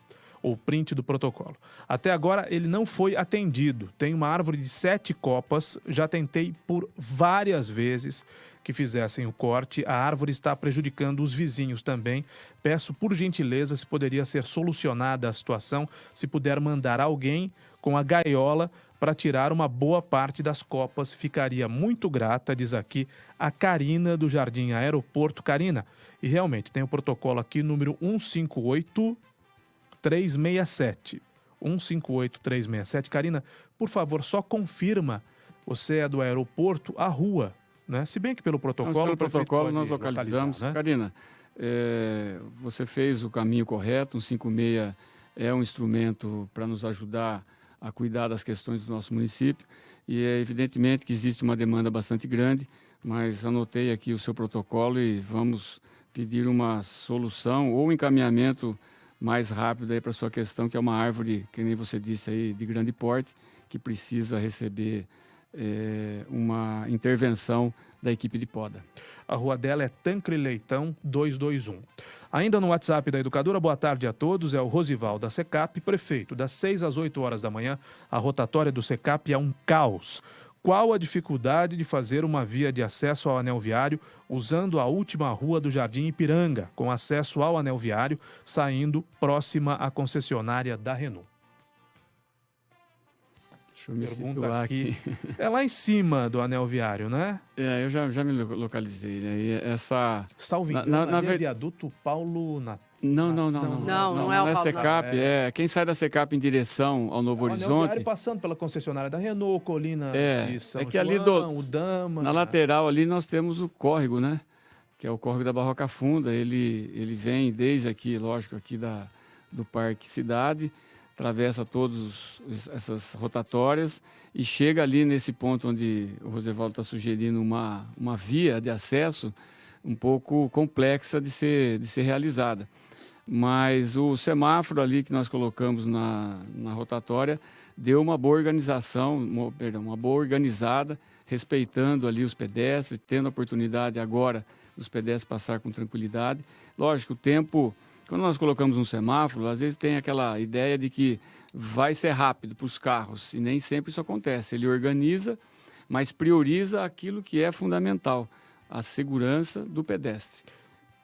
ou print do protocolo. Até agora ele não foi atendido. Tem uma árvore de 7 copas, já tentei por várias vezes que fizessem o corte. A árvore está prejudicando os vizinhos também. Peço por gentileza se poderia ser solucionada a situação, se puder mandar alguém com a gaiola para tirar uma boa parte das copas. Ficaria muito grata, diz aqui a Karina do Jardim Aeroporto. Karina, e realmente tem o protocolo aqui, número 158367. 158367. Karina, por favor, só confirma, você é do aeroporto, a rua, né? Se bem que pelo protocolo... Pelo protocolo nós localizamos. Né? Karina, você fez o caminho correto, o 156 é um instrumento para nos ajudar a cuidar das questões do nosso município, e é evidentemente que existe uma demanda bastante grande, mas anotei aqui o seu protocolo e vamos pedir uma solução ou um encaminhamento mais rápido aí para a sua questão, que é uma árvore, que nem você disse aí, de grande porte, que precisa receber uma intervenção da equipe de poda. A rua dela é Tancre Leitão 221. Ainda no WhatsApp da Educadora, boa tarde a todos, é o Rosival da SECAP. Prefeito, das 6 às 8 horas da manhã, a rotatória do SECAP é um caos. Qual a dificuldade de fazer uma via de acesso ao anel viário usando a última rua do Jardim Ipiranga, com acesso ao anel viário, saindo próxima à concessionária da Renault? Deixa eu me situar aqui. É lá em cima do anel viário, né? Eu já me localizei. Né? E essa... Salvo engano, viaduto Paulo... Não é SECAP. Quem sai da SECAP em direção ao Novo Horizonte... passando pela concessionária da Renault, Colina de São que ali o Dama... Na lateral ali nós temos o córrego, né? Que é o córrego da Barroca Funda. Ele vem desde aqui, lógico, aqui do Parque Cidade, atravessa todas essas rotatórias e chega ali nesse ponto onde o Rosevaldo está sugerindo uma via de acesso um pouco complexa de ser realizada. Mas o semáforo ali que nós colocamos na rotatória deu uma boa organização, uma boa organizada, respeitando ali os pedestres, tendo a oportunidade agora dos pedestres passar com tranquilidade. Lógico, o tempo... Quando nós colocamos um semáforo, às vezes tem aquela ideia de que vai ser rápido para os carros, e nem sempre isso acontece. Ele organiza, mas prioriza aquilo que é fundamental, a segurança do pedestre.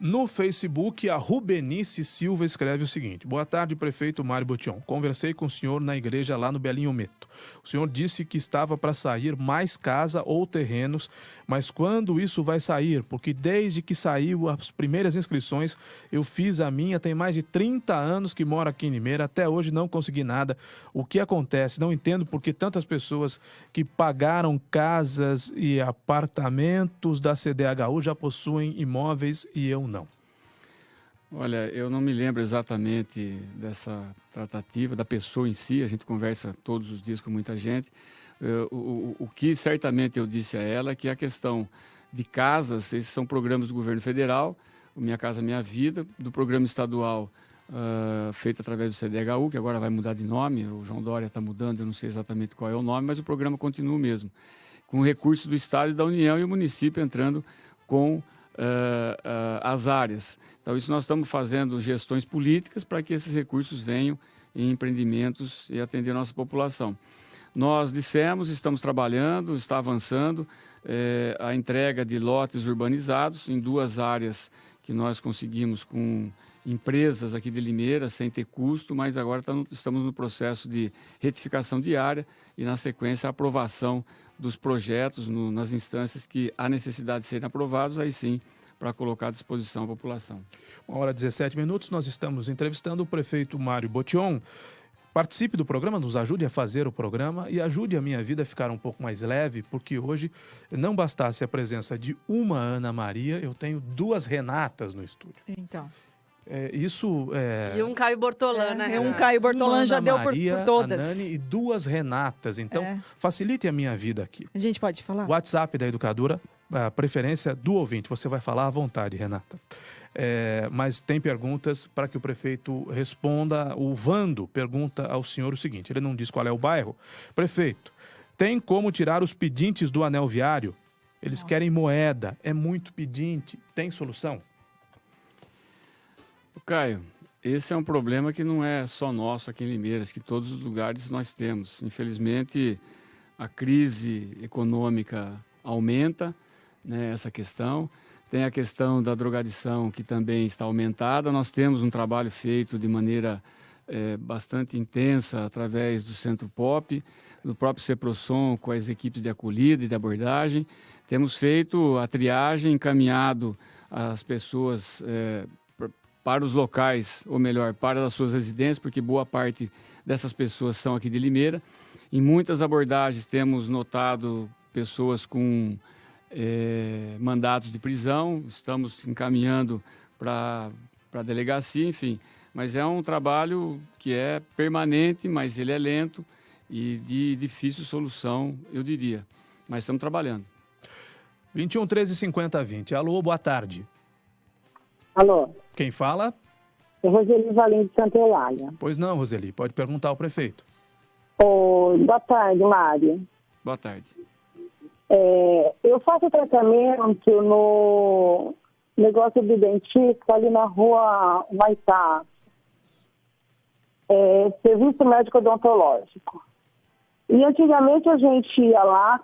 No Facebook, a Rubenice Silva escreve o seguinte: boa tarde, prefeito Mário Botion. Conversei com o senhor na igreja lá no Belinho Meto. O senhor disse que estava para sair mais casa ou terrenos, mas quando isso vai sair? Porque desde que saiu as primeiras inscrições, eu fiz a minha, tem mais de 30 anos que moro aqui em Limeira, até hoje não consegui nada. O que acontece? Não entendo porque tantas pessoas que pagaram casas e apartamentos da CDHU já possuem imóveis e eu não. Olha, eu não me lembro exatamente dessa tratativa, da pessoa em si, a gente conversa todos os dias com muita gente. O que certamente eu disse a ela é que a questão de casas, esses são programas do governo federal, o Minha Casa Minha Vida, do programa estadual feito através do CDHU, que agora vai mudar de nome, o João Dória está mudando, eu não sei exatamente qual é o nome, mas o programa continua o mesmo, com recursos do Estado e da União e o município entrando com as áreas. Então, isso nós estamos fazendo gestões políticas para que esses recursos venham em empreendimentos e atender a nossa população. Nós dissemos, estamos trabalhando, está avançando a entrega de lotes urbanizados em 2 áreas que nós conseguimos com empresas aqui de Limeira, sem ter custo, mas agora estamos no processo de retificação de área e, na sequência, a aprovação dos projetos nas instâncias que há necessidade de serem aprovados, aí sim, para colocar à disposição a população. 1h17, nós estamos entrevistando o prefeito Mário Botion. Participe do programa, nos ajude a fazer o programa e ajude a minha vida a ficar um pouco mais leve, porque hoje não bastasse a presença de uma Ana Maria, eu tenho 2 Renatas no estúdio. Então... E um Caio Bortolã, né? Um Caio Bortolã já deu por todas. A Nani e 2 Renatas. Então, facilite a minha vida aqui. A gente pode falar? WhatsApp da Educadora, a preferência do ouvinte. Você vai falar à vontade, Renata. Mas tem perguntas para que o prefeito responda. O Vando pergunta ao senhor o seguinte, ele não diz qual é o bairro. Prefeito, tem como tirar os pedintes do anel viário? Eles querem moeda, é muito pedinte. Tem solução? Caio, esse é um problema que não é só nosso aqui em Limeiras, que todos os lugares nós temos. Infelizmente, a crise econômica aumenta, né, essa questão. Tem a questão da drogadição, que também está aumentada. Nós temos um trabalho feito de maneira bastante intensa através do Centro Pop, do próprio Ceprosom, com as equipes de acolhida e de abordagem. Temos feito a triagem, encaminhado as pessoas para os locais, ou melhor, para as suas residências, porque boa parte dessas pessoas são aqui de Limeira. Em muitas abordagens temos notado pessoas com mandatos de prisão, estamos encaminhando para a delegacia, enfim. Mas é um trabalho que é permanente, mas ele é lento e de difícil solução, eu diria. Mas estamos trabalhando. 21 13 50 20. Alô, boa tarde. Alô. Quem fala? É Roseli Valim de Santa Eulália. Pois não, Roseli, pode perguntar ao prefeito. Oi, boa tarde, Mário. Boa tarde. Eu faço tratamento no negócio do dentista ali na rua Maitá. Serviço médico odontológico. E antigamente a gente ia lá,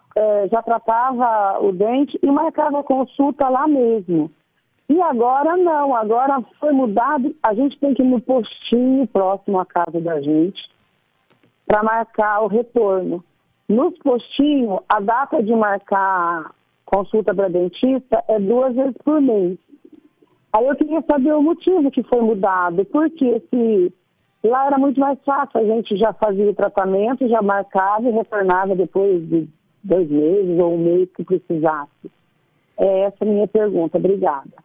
já tratava o dente e marcava consulta lá mesmo. E agora não, agora foi mudado, a gente tem que ir no postinho próximo à casa da gente para marcar o retorno. Nos postinhos, a data de marcar consulta para dentista é 2 vezes por mês. Aí eu queria saber o motivo que foi mudado, porque lá era muito mais fácil, a gente já fazia o tratamento, já marcava e retornava depois de 2 meses ou 1 mês que precisasse. Essa é a minha pergunta. Obrigada.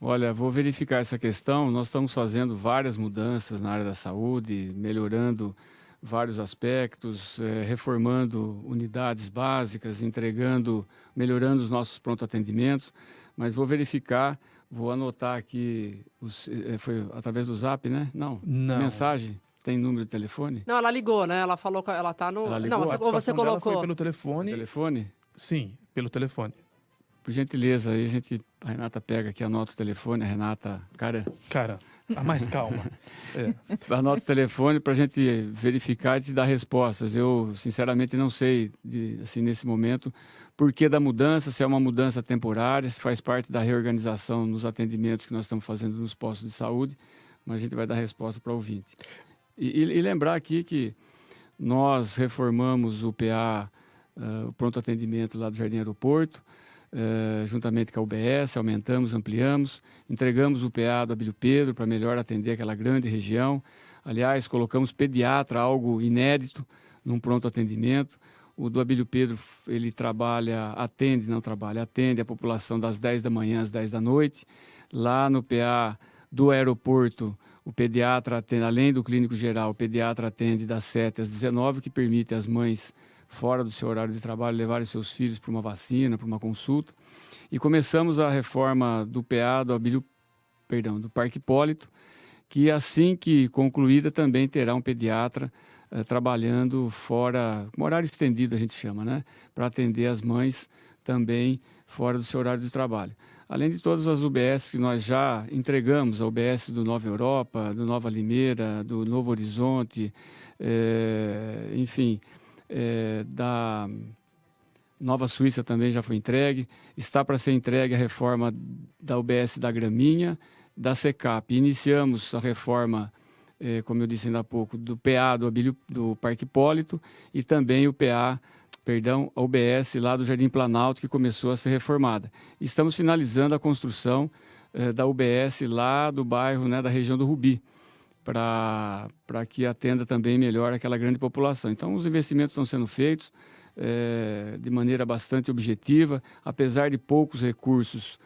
Olha, vou verificar essa questão. Nós estamos fazendo várias mudanças na área da saúde, melhorando vários aspectos, reformando unidades básicas, melhorando os nossos pronto-atendimentos, mas vou verificar, vou anotar aqui, foi através do Zap, né? Não. Mensagem? Tem número de telefone? Não, ela ligou, né? Ela falou que ela tá no... Ela ligou? Não, ou você colocou... Foi pelo telefone. Telefone? Sim, pelo telefone. Por gentileza, aí a Renata pega aqui, anota o telefone, a Renata, cara, a mais calma. Anota o telefone para a gente verificar e te dar respostas. Eu, sinceramente, não sei, assim, nesse momento, por que da mudança, se é uma mudança temporária, se faz parte da reorganização nos atendimentos que nós estamos fazendo nos postos de saúde, mas a gente vai dar resposta para o ouvinte. E lembrar aqui que nós reformamos o PA, o pronto atendimento lá do Jardim Aeroporto, juntamente com a UBS, aumentamos, ampliamos, entregamos o PA do Abílio Pedro para melhor atender aquela grande região. Aliás, colocamos pediatra, algo inédito, num pronto atendimento. O do Abílio Pedro, ele atende a população das 10 da manhã às 10 da noite. Lá no PA do aeroporto, o pediatra atende, além do clínico geral, o pediatra atende das 7 às 19, o que permite às mães fora do seu horário de trabalho, levarem seus filhos para uma vacina, para uma consulta. E começamos a reforma do PA do Parque Hipólito, que assim que concluída também terá um pediatra trabalhando fora, com horário estendido a gente chama, né? Para atender as mães também fora do seu horário de trabalho. Além de todas as UBS que nós já entregamos, a UBS do Nova Europa, do Nova Limeira, do Novo Horizonte, enfim... da Nova Suíça também já foi entregue, está para ser entregue a reforma da UBS da Graminha, da SECAP. Iniciamos a reforma, como eu disse ainda há pouco, do PA do Parque Hipólito e também a UBS lá do Jardim Planalto, que começou a ser reformada. Estamos finalizando a construção da UBS lá do bairro, né, da região do Rubi, para que atenda também melhor aquela grande população. Então, os investimentos estão sendo feitos de maneira bastante objetiva. Apesar de poucos recursos,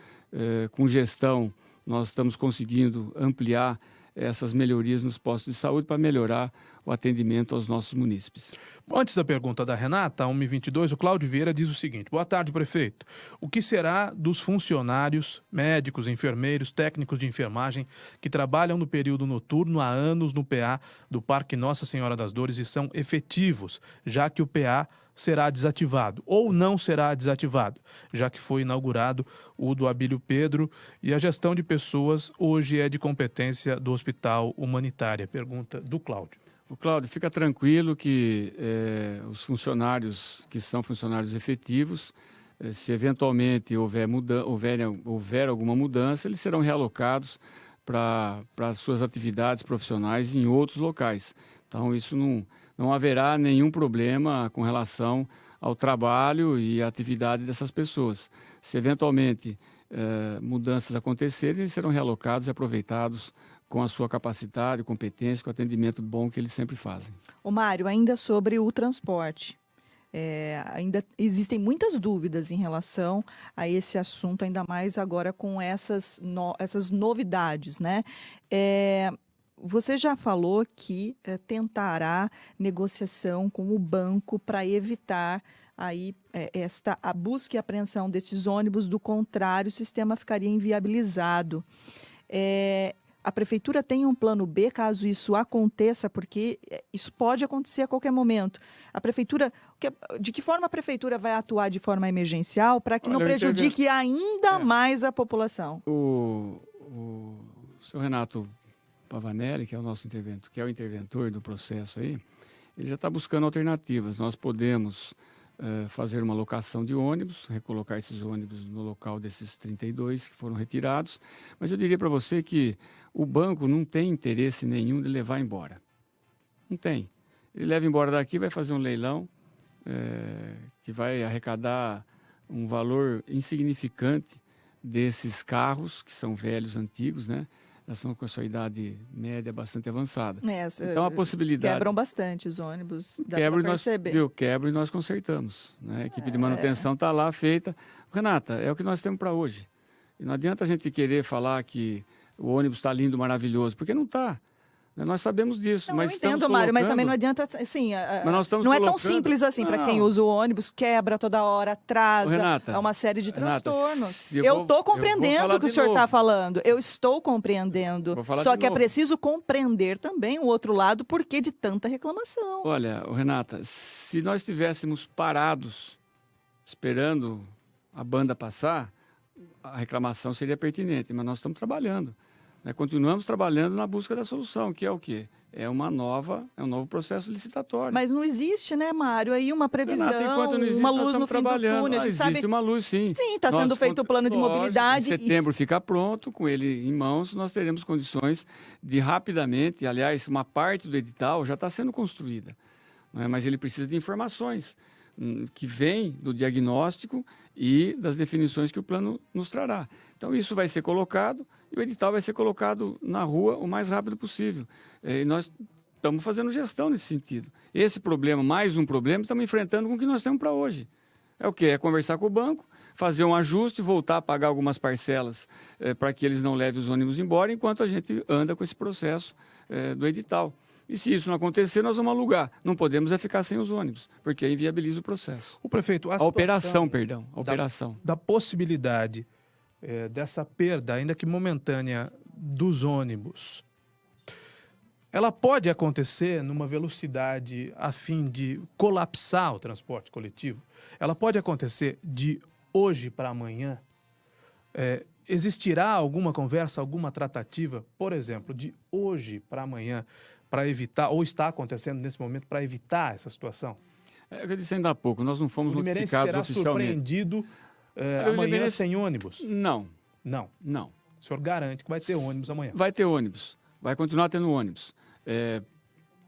com gestão, nós estamos conseguindo ampliar essas melhorias nos postos de saúde para melhorar o atendimento aos nossos munícipes. Antes da pergunta da Renata, 1h22, o Cláudio Vieira diz o seguinte: boa tarde, prefeito. O que será dos funcionários, médicos, enfermeiros, técnicos de enfermagem que trabalham no período noturno há anos no PA do Parque Nossa Senhora das Dores e são efetivos, já que o PA será desativado ou não será desativado, já que foi inaugurado o do Abílio Pedro e a gestão de pessoas hoje é de competência do Hospital Humanitária. Pergunta do Cláudio. O Cláudio, fica tranquilo que os funcionários que são funcionários efetivos, se eventualmente houver alguma mudança, eles serão realocados para suas atividades profissionais em outros locais. Então, isso não haverá nenhum problema com relação ao trabalho e à atividade dessas pessoas. Se eventualmente mudanças acontecerem, eles serão realocados e aproveitados com a sua capacidade, competência, com o atendimento bom que eles sempre fazem. Ô Mário, ainda sobre o transporte. Ainda existem muitas dúvidas em relação a esse assunto, ainda mais agora com essas novidades, né? Você já falou que tentará negociação com o banco para evitar aí a busca e apreensão desses ônibus, do contrário, o sistema ficaria inviabilizado. A prefeitura tem um plano B caso isso aconteça, porque isso pode acontecer a qualquer momento. A prefeitura, de que forma a prefeitura vai atuar de forma emergencial para que não prejudique ainda mais a população? O senhor Renato Pavanelli, que é o nosso interventor, que é o interventor do processo aí, ele já está buscando alternativas. Nós podemos fazer uma locação de ônibus, recolocar esses ônibus no local desses 32 que foram retirados, mas eu diria para você que o banco não tem interesse nenhum de levar embora. Não tem. Ele leva embora daqui, vai fazer um leilão que vai arrecadar um valor insignificante desses carros, que são velhos, antigos, né? Já são com a sua idade média bastante avançada. Então, a possibilidade... Quebram bastante os ônibus, quebra e nós consertamos. Né? A equipe de manutenção está lá feita. Renata, é o que nós temos para hoje. E não adianta a gente querer falar que o ônibus está lindo, maravilhoso, porque não está. Nós sabemos disso, mas eu entendo, Mário, mas também não adianta, assim, não é tão simples assim para quem usa o ônibus, quebra toda hora, atrasa, Renata, uma série de transtornos. Eu estou compreendendo o que o senhor está falando, eu estou compreendendo, só que é preciso compreender também o outro lado, porque de tanta reclamação. Olha, Renata, se nós estivéssemos parados, esperando a banda passar, a reclamação seria pertinente, mas nós estamos trabalhando. Continuamos trabalhando na busca da solução, que é o quê? É um novo processo licitatório. Mas não existe, né, Mário, aí uma previsão, Renata, existe, uma luz no fim do túnel. Existe uma luz, sim. Sim, está sendo feito o plano de mobilidade. Em setembro fica pronto, com ele em mãos, nós teremos condições de rapidamente, aliás, uma parte do edital já está sendo construída, mas ele precisa de informações que vêm do diagnóstico e das definições que o plano nos trará. Então, isso vai ser colocado e o edital vai ser colocado na rua o mais rápido possível. E nós estamos fazendo gestão nesse sentido. Esse problema, mais um problema, estamos enfrentando com o que nós temos para hoje. É o quê? É conversar com o banco, fazer um ajuste, voltar a pagar algumas parcelas para que eles não levem os ônibus embora, enquanto a gente anda com esse processo do edital. E se isso não acontecer, nós vamos alugar. Não podemos ficar sem os ônibus, porque aí viabiliza o processo. O prefeito, a operação. Da possibilidade dessa perda, ainda que momentânea, dos ônibus, ela pode acontecer numa velocidade a fim de colapsar o transporte coletivo? Ela pode acontecer de hoje para amanhã? Existirá alguma conversa, alguma tratativa, por exemplo, de hoje para amanhã, para evitar, ou está acontecendo nesse momento, para evitar essa situação? Eu disse ainda há pouco, nós não fomos notificados oficialmente. Será surpreendido amanhã sem ônibus? Não. O senhor garante que vai ter ônibus amanhã? Vai ter ônibus, vai continuar tendo ônibus.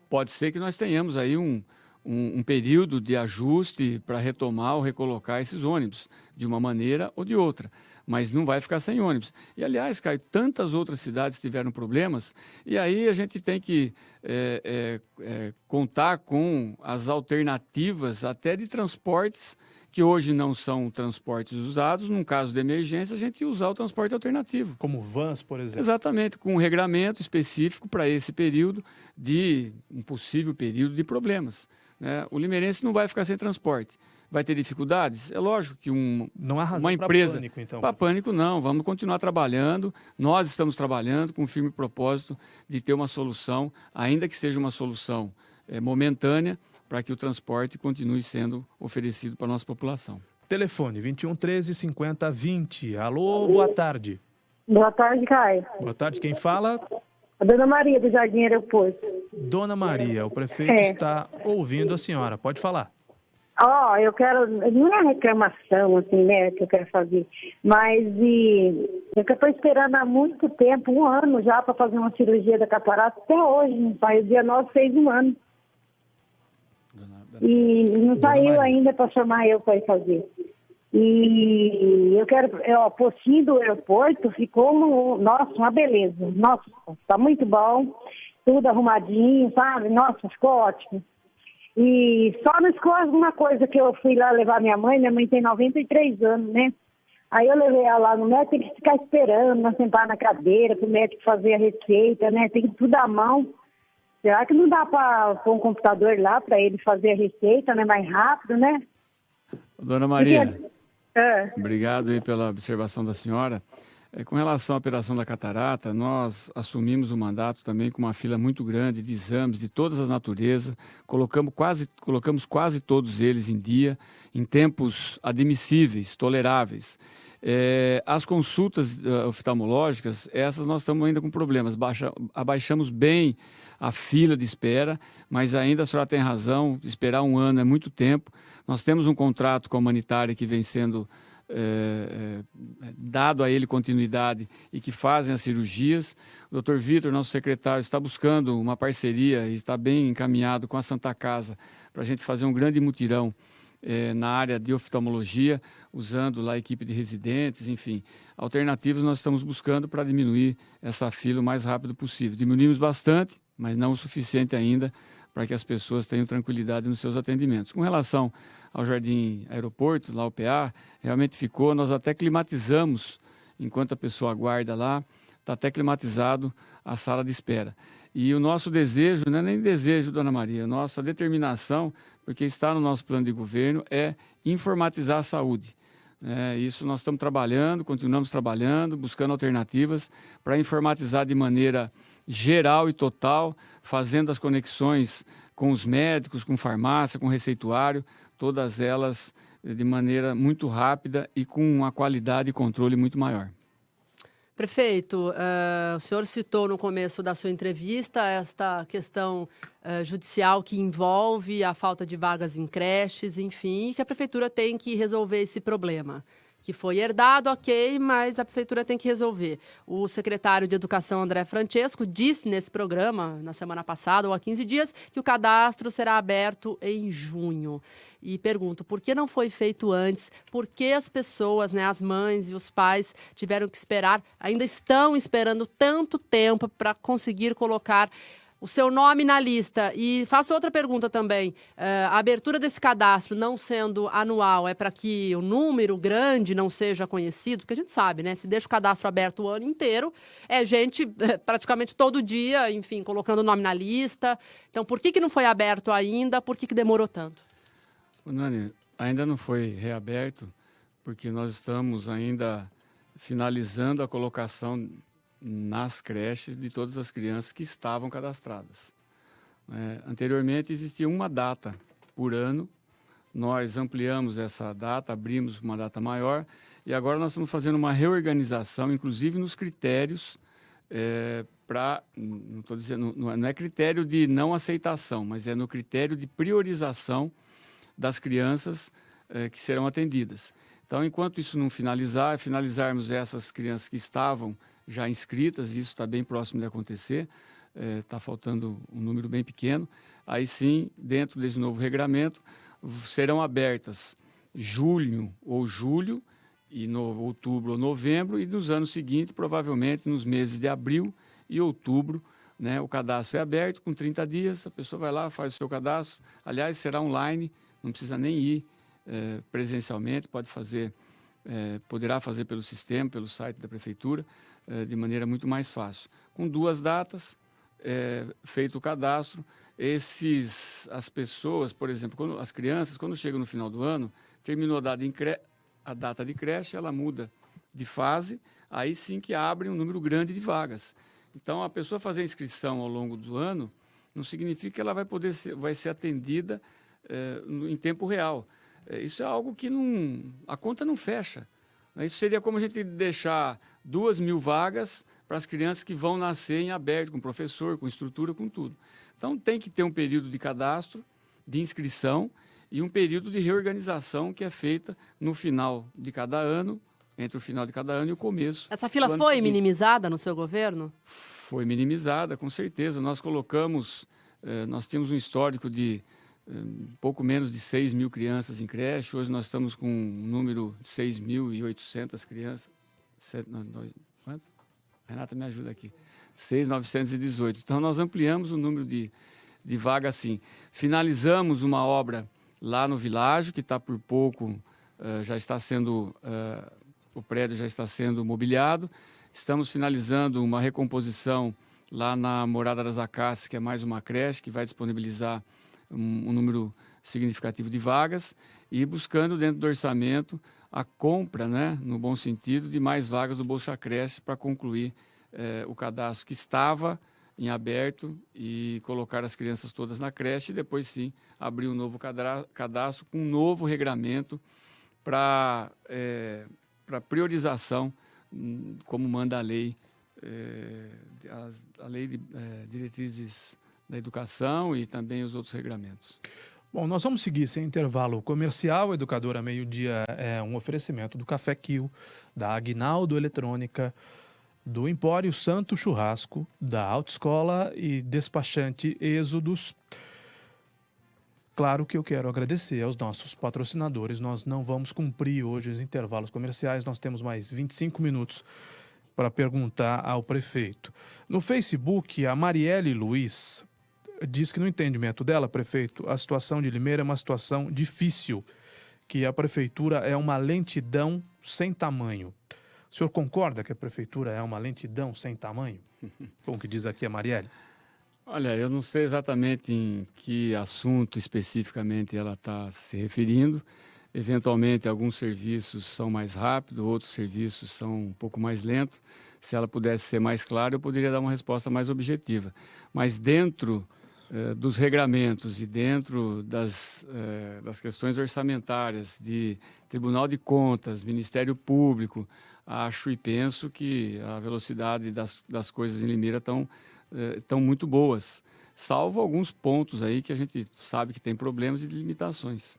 Pode ser que nós tenhamos aí um período de ajuste para retomar ou recolocar esses ônibus, de uma maneira ou de outra. Mas não vai ficar sem ônibus. E, aliás, Caio, tantas outras cidades tiveram problemas, e aí a gente tem que contar com as alternativas até de transportes, que hoje não são transportes usados. Num caso de emergência, a gente usar o transporte alternativo. Como vans, por exemplo? Exatamente, com um regramento específico para esse período, um possível período de problemas. O limeirense não vai ficar sem transporte. Vai ter dificuldades? É lógico que não há razão uma empresa... para pânico, então. Para pânico, não. Vamos continuar trabalhando. Nós estamos trabalhando com o firme propósito de ter uma solução, ainda que seja uma solução momentânea, para que o transporte continue sendo oferecido para a nossa população. Telefone 21 13 50 20. Alô, boa tarde. Boa tarde, Caio. Boa tarde, quem fala? A Dona Maria, do Jardim Aeroporto. Dona Maria, o prefeito está ouvindo a senhora, pode falar. Eu quero, não é reclamação, assim, né, que eu quero fazer, mas eu estou esperando há muito tempo, 1 ano já, para fazer uma cirurgia da catarata, até hoje, não saiu, dia 9 fez 1 ano. E não saiu ainda para chamar eu para ir fazer. E eu quero, postinho do aeroporto ficou, nossa, uma beleza. Nossa, tá muito bom, tudo arrumadinho, sabe? Nossa, ficou ótimo. E só não ficou alguma coisa que eu fui lá levar minha mãe tem 93 anos, né? Aí eu levei ela lá no médico, tem que ficar esperando, não sentar na cadeira, para o médico fazer a receita, né? Tem que tudo à mão. Será que não dá para pôr um computador lá para ele fazer a receita, né? Mais rápido, né? Dona Maria, obrigado aí pela observação da senhora. Com relação à operação da catarata, nós assumimos o mandato também com uma fila muito grande de exames de todas as naturezas, colocamos quase todos eles em dia, em tempos admissíveis, toleráveis. As consultas oftalmológicas, essas nós estamos ainda com problemas, abaixamos bem a fila de espera, mas ainda a senhora tem razão, esperar 1 ano é muito tempo. Nós temos um contrato com a humanitária que vem sendo dado a ele continuidade e que fazem as cirurgias. O Dr. Vitor, nosso secretário, está buscando uma parceria e está bem encaminhado com a Santa Casa para a gente fazer um grande mutirão na área de oftalmologia, usando lá a equipe de residentes, enfim. Alternativas nós estamos buscando para diminuir essa fila o mais rápido possível. Diminuímos bastante, mas não o suficiente ainda para que as pessoas tenham tranquilidade nos seus atendimentos. Com relação ao Jardim Aeroporto, lá o PA, realmente ficou, nós até climatizamos, enquanto a pessoa aguarda lá, está até climatizado a sala de espera. E o nosso desejo, não é nem desejo, Dona Maria, nossa determinação, porque está no nosso plano de governo, é informatizar a saúde. Isso nós estamos trabalhando, continuamos trabalhando, buscando alternativas para informatizar de maneira geral e total, fazendo as conexões com os médicos, com farmácia, com receituário, todas elas de maneira muito rápida e com uma qualidade e controle muito maior. Prefeito, o senhor citou no começo da sua entrevista esta questão judicial que envolve a falta de vagas em creches, enfim, que a prefeitura tem que resolver esse problema. Que foi herdado, ok, mas a prefeitura tem que resolver. O secretário de Educação, André Francesco, disse nesse programa, na semana passada, ou há 15 dias, que o cadastro será aberto em junho. E pergunto, por que não foi feito antes? Por que as pessoas, as mães e os pais tiveram que esperar, ainda estão esperando tanto tempo para conseguir colocar o seu nome na lista? E faço outra pergunta também. A abertura desse cadastro, não sendo anual, é para que o número grande não seja conhecido? Porque a gente sabe, né? Se deixa o cadastro aberto o ano inteiro, é gente praticamente todo dia, enfim, colocando o nome na lista. Então, por que não foi aberto ainda? Por que demorou tanto? Nani, ainda não foi reaberto, porque nós estamos ainda finalizando a colocação nas creches de todas as crianças que estavam cadastradas. Anteriormente existia uma data por ano, nós ampliamos essa data, abrimos uma data maior e agora nós estamos fazendo uma reorganização, inclusive nos critérios não estou dizendo, não é critério de não aceitação, mas é no critério de priorização das crianças que serão atendidas. Então, enquanto isso não finalizarmos essas crianças que estavam já inscritas, isso está bem próximo de acontecer, está faltando um número bem pequeno, aí sim, dentro desse novo regramento, serão abertas junho ou julho, e outubro ou novembro, e nos anos seguintes, provavelmente nos meses de abril e outubro, o cadastro é aberto com 30 dias, a pessoa vai lá, faz o seu cadastro, aliás, será online, não precisa nem ir presencialmente, poderá fazer pelo sistema, pelo site da prefeitura, de maneira muito mais fácil. Com 2 datas, feito o cadastro, as pessoas, por exemplo, as crianças, quando chegam no final do ano, terminou a data de creche, ela muda de fase, aí sim que abre um número grande de vagas. Então, a pessoa fazer a inscrição ao longo do ano, Não significa que ela vai ser atendida em tempo real. Isso é algo que a conta não fecha. Isso seria como a gente deixar 2.000 vagas para as crianças que vão nascer em aberto, com professor, com estrutura, com tudo. Então, tem que ter um período de cadastro, de inscrição e um período de reorganização que é feita no final de cada ano, entre o final de cada ano e o começo. Essa fila foi minimizada no seu governo? Foi minimizada, com certeza. Nós tínhamos um histórico de pouco menos de 6.000 crianças em creche. Hoje nós estamos com um número de 6.800 crianças. Quanto? Renata, me ajuda aqui. 6.918. Então, nós ampliamos o número de vagas, sim. Finalizamos uma obra lá no Világio, que está por pouco, o prédio já está sendo mobiliado. Estamos finalizando uma recomposição lá na Morada das Acácias, que é mais uma creche, que vai disponibilizar um número significativo de vagas e buscando dentro do orçamento a compra, né, no bom sentido, de mais vagas do Bolsa Cresce para concluir o cadastro que estava em aberto e colocar as crianças todas na creche e depois sim abrir um novo cadastro com um novo regramento para priorização, como manda a lei, a lei de diretrizes da educação e também os outros regramentos. Bom, nós vamos seguir sem intervalo comercial. Educadora Meio-Dia é um oferecimento do Café Kill, da Aguinaldo Eletrônica, do Empório Santo Churrasco, da Autoescola e Despachante Êxodos. Claro que eu quero agradecer aos nossos patrocinadores. Nós não vamos cumprir hoje os intervalos comerciais. Nós temos mais 25 minutos para perguntar ao prefeito. No Facebook, a Marielle Luiz diz que no entendimento dela, prefeito, a situação de Limeira é uma situação difícil, que a prefeitura é uma lentidão sem tamanho. O senhor concorda que a prefeitura é uma lentidão sem tamanho? Como que diz aqui a Marielle? Olha, eu não sei exatamente em que assunto especificamente ela está se referindo. Eventualmente, alguns serviços são mais rápidos, outros serviços são um pouco mais lentos. Se ela pudesse ser mais clara, eu poderia dar uma resposta mais objetiva. Mas dentro dos regramentos e dentro das questões orçamentárias de Tribunal de Contas, Ministério Público, acho e penso que a velocidade das coisas em Limeira estão muito boas, salvo alguns pontos aí que a gente sabe que tem problemas e limitações.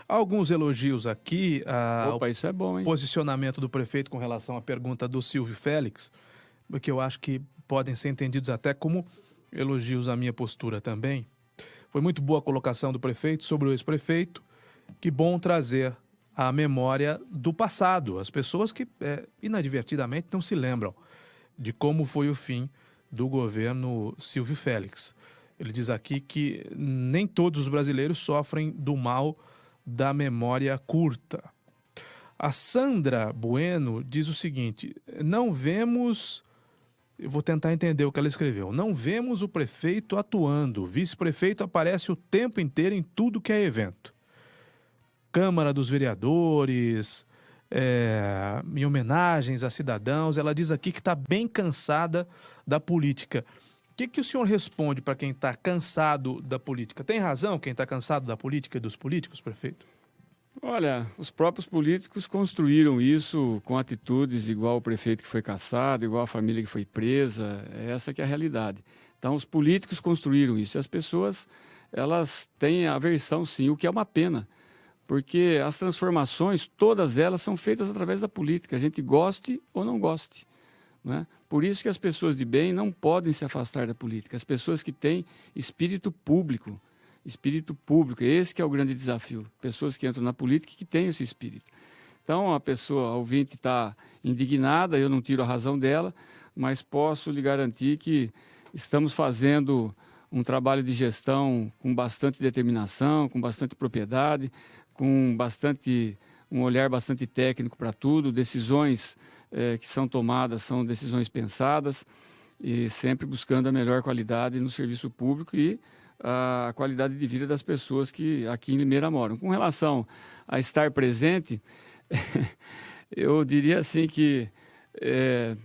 Alguns elogios aqui Opa, isso é bom, hein? Posicionamento do prefeito com relação à pergunta do Silvio Félix, porque eu acho que podem ser entendidos até como elogios à minha postura também. Foi muito boa a colocação do prefeito sobre o ex-prefeito. Que bom trazer a memória do passado. As pessoas que inadvertidamente não se lembram de como foi o fim do governo Silvio Félix. Ele diz aqui que nem todos os brasileiros sofrem do mal da memória curta. A Sandra Bueno diz o seguinte: não vemos... Eu vou tentar entender o que ela escreveu. Não vemos o prefeito atuando. O vice-prefeito aparece o tempo inteiro em tudo que é evento. Câmara dos Vereadores, em homenagens a cidadãos. Ela diz aqui que está bem cansada da política. O que o senhor responde para quem está cansado da política? Tem razão quem está cansado da política e dos políticos, prefeito? Olha, os próprios políticos construíram isso com atitudes igual o prefeito que foi cassado, igual a família que foi presa. Essa que é a realidade. Então, os políticos construíram isso. E as pessoas, elas têm aversão, sim, o que é uma pena. Porque as transformações, todas elas são feitas através da política. A gente goste ou não goste. Né? Por isso que as pessoas de bem não podem se afastar da política. As pessoas que têm espírito público, esse que é o grande desafio. Pessoas que entram na política e que têm esse espírito. Então, a ouvinte está indignada, eu não tiro a razão dela, mas posso lhe garantir que estamos fazendo um trabalho de gestão com bastante determinação, com bastante propriedade, com um olhar bastante técnico para tudo, decisões que são tomadas são decisões pensadas e sempre buscando a melhor qualidade no serviço público e a qualidade de vida das pessoas que aqui em Limeira moram. Com relação a estar presente, eu diria assim que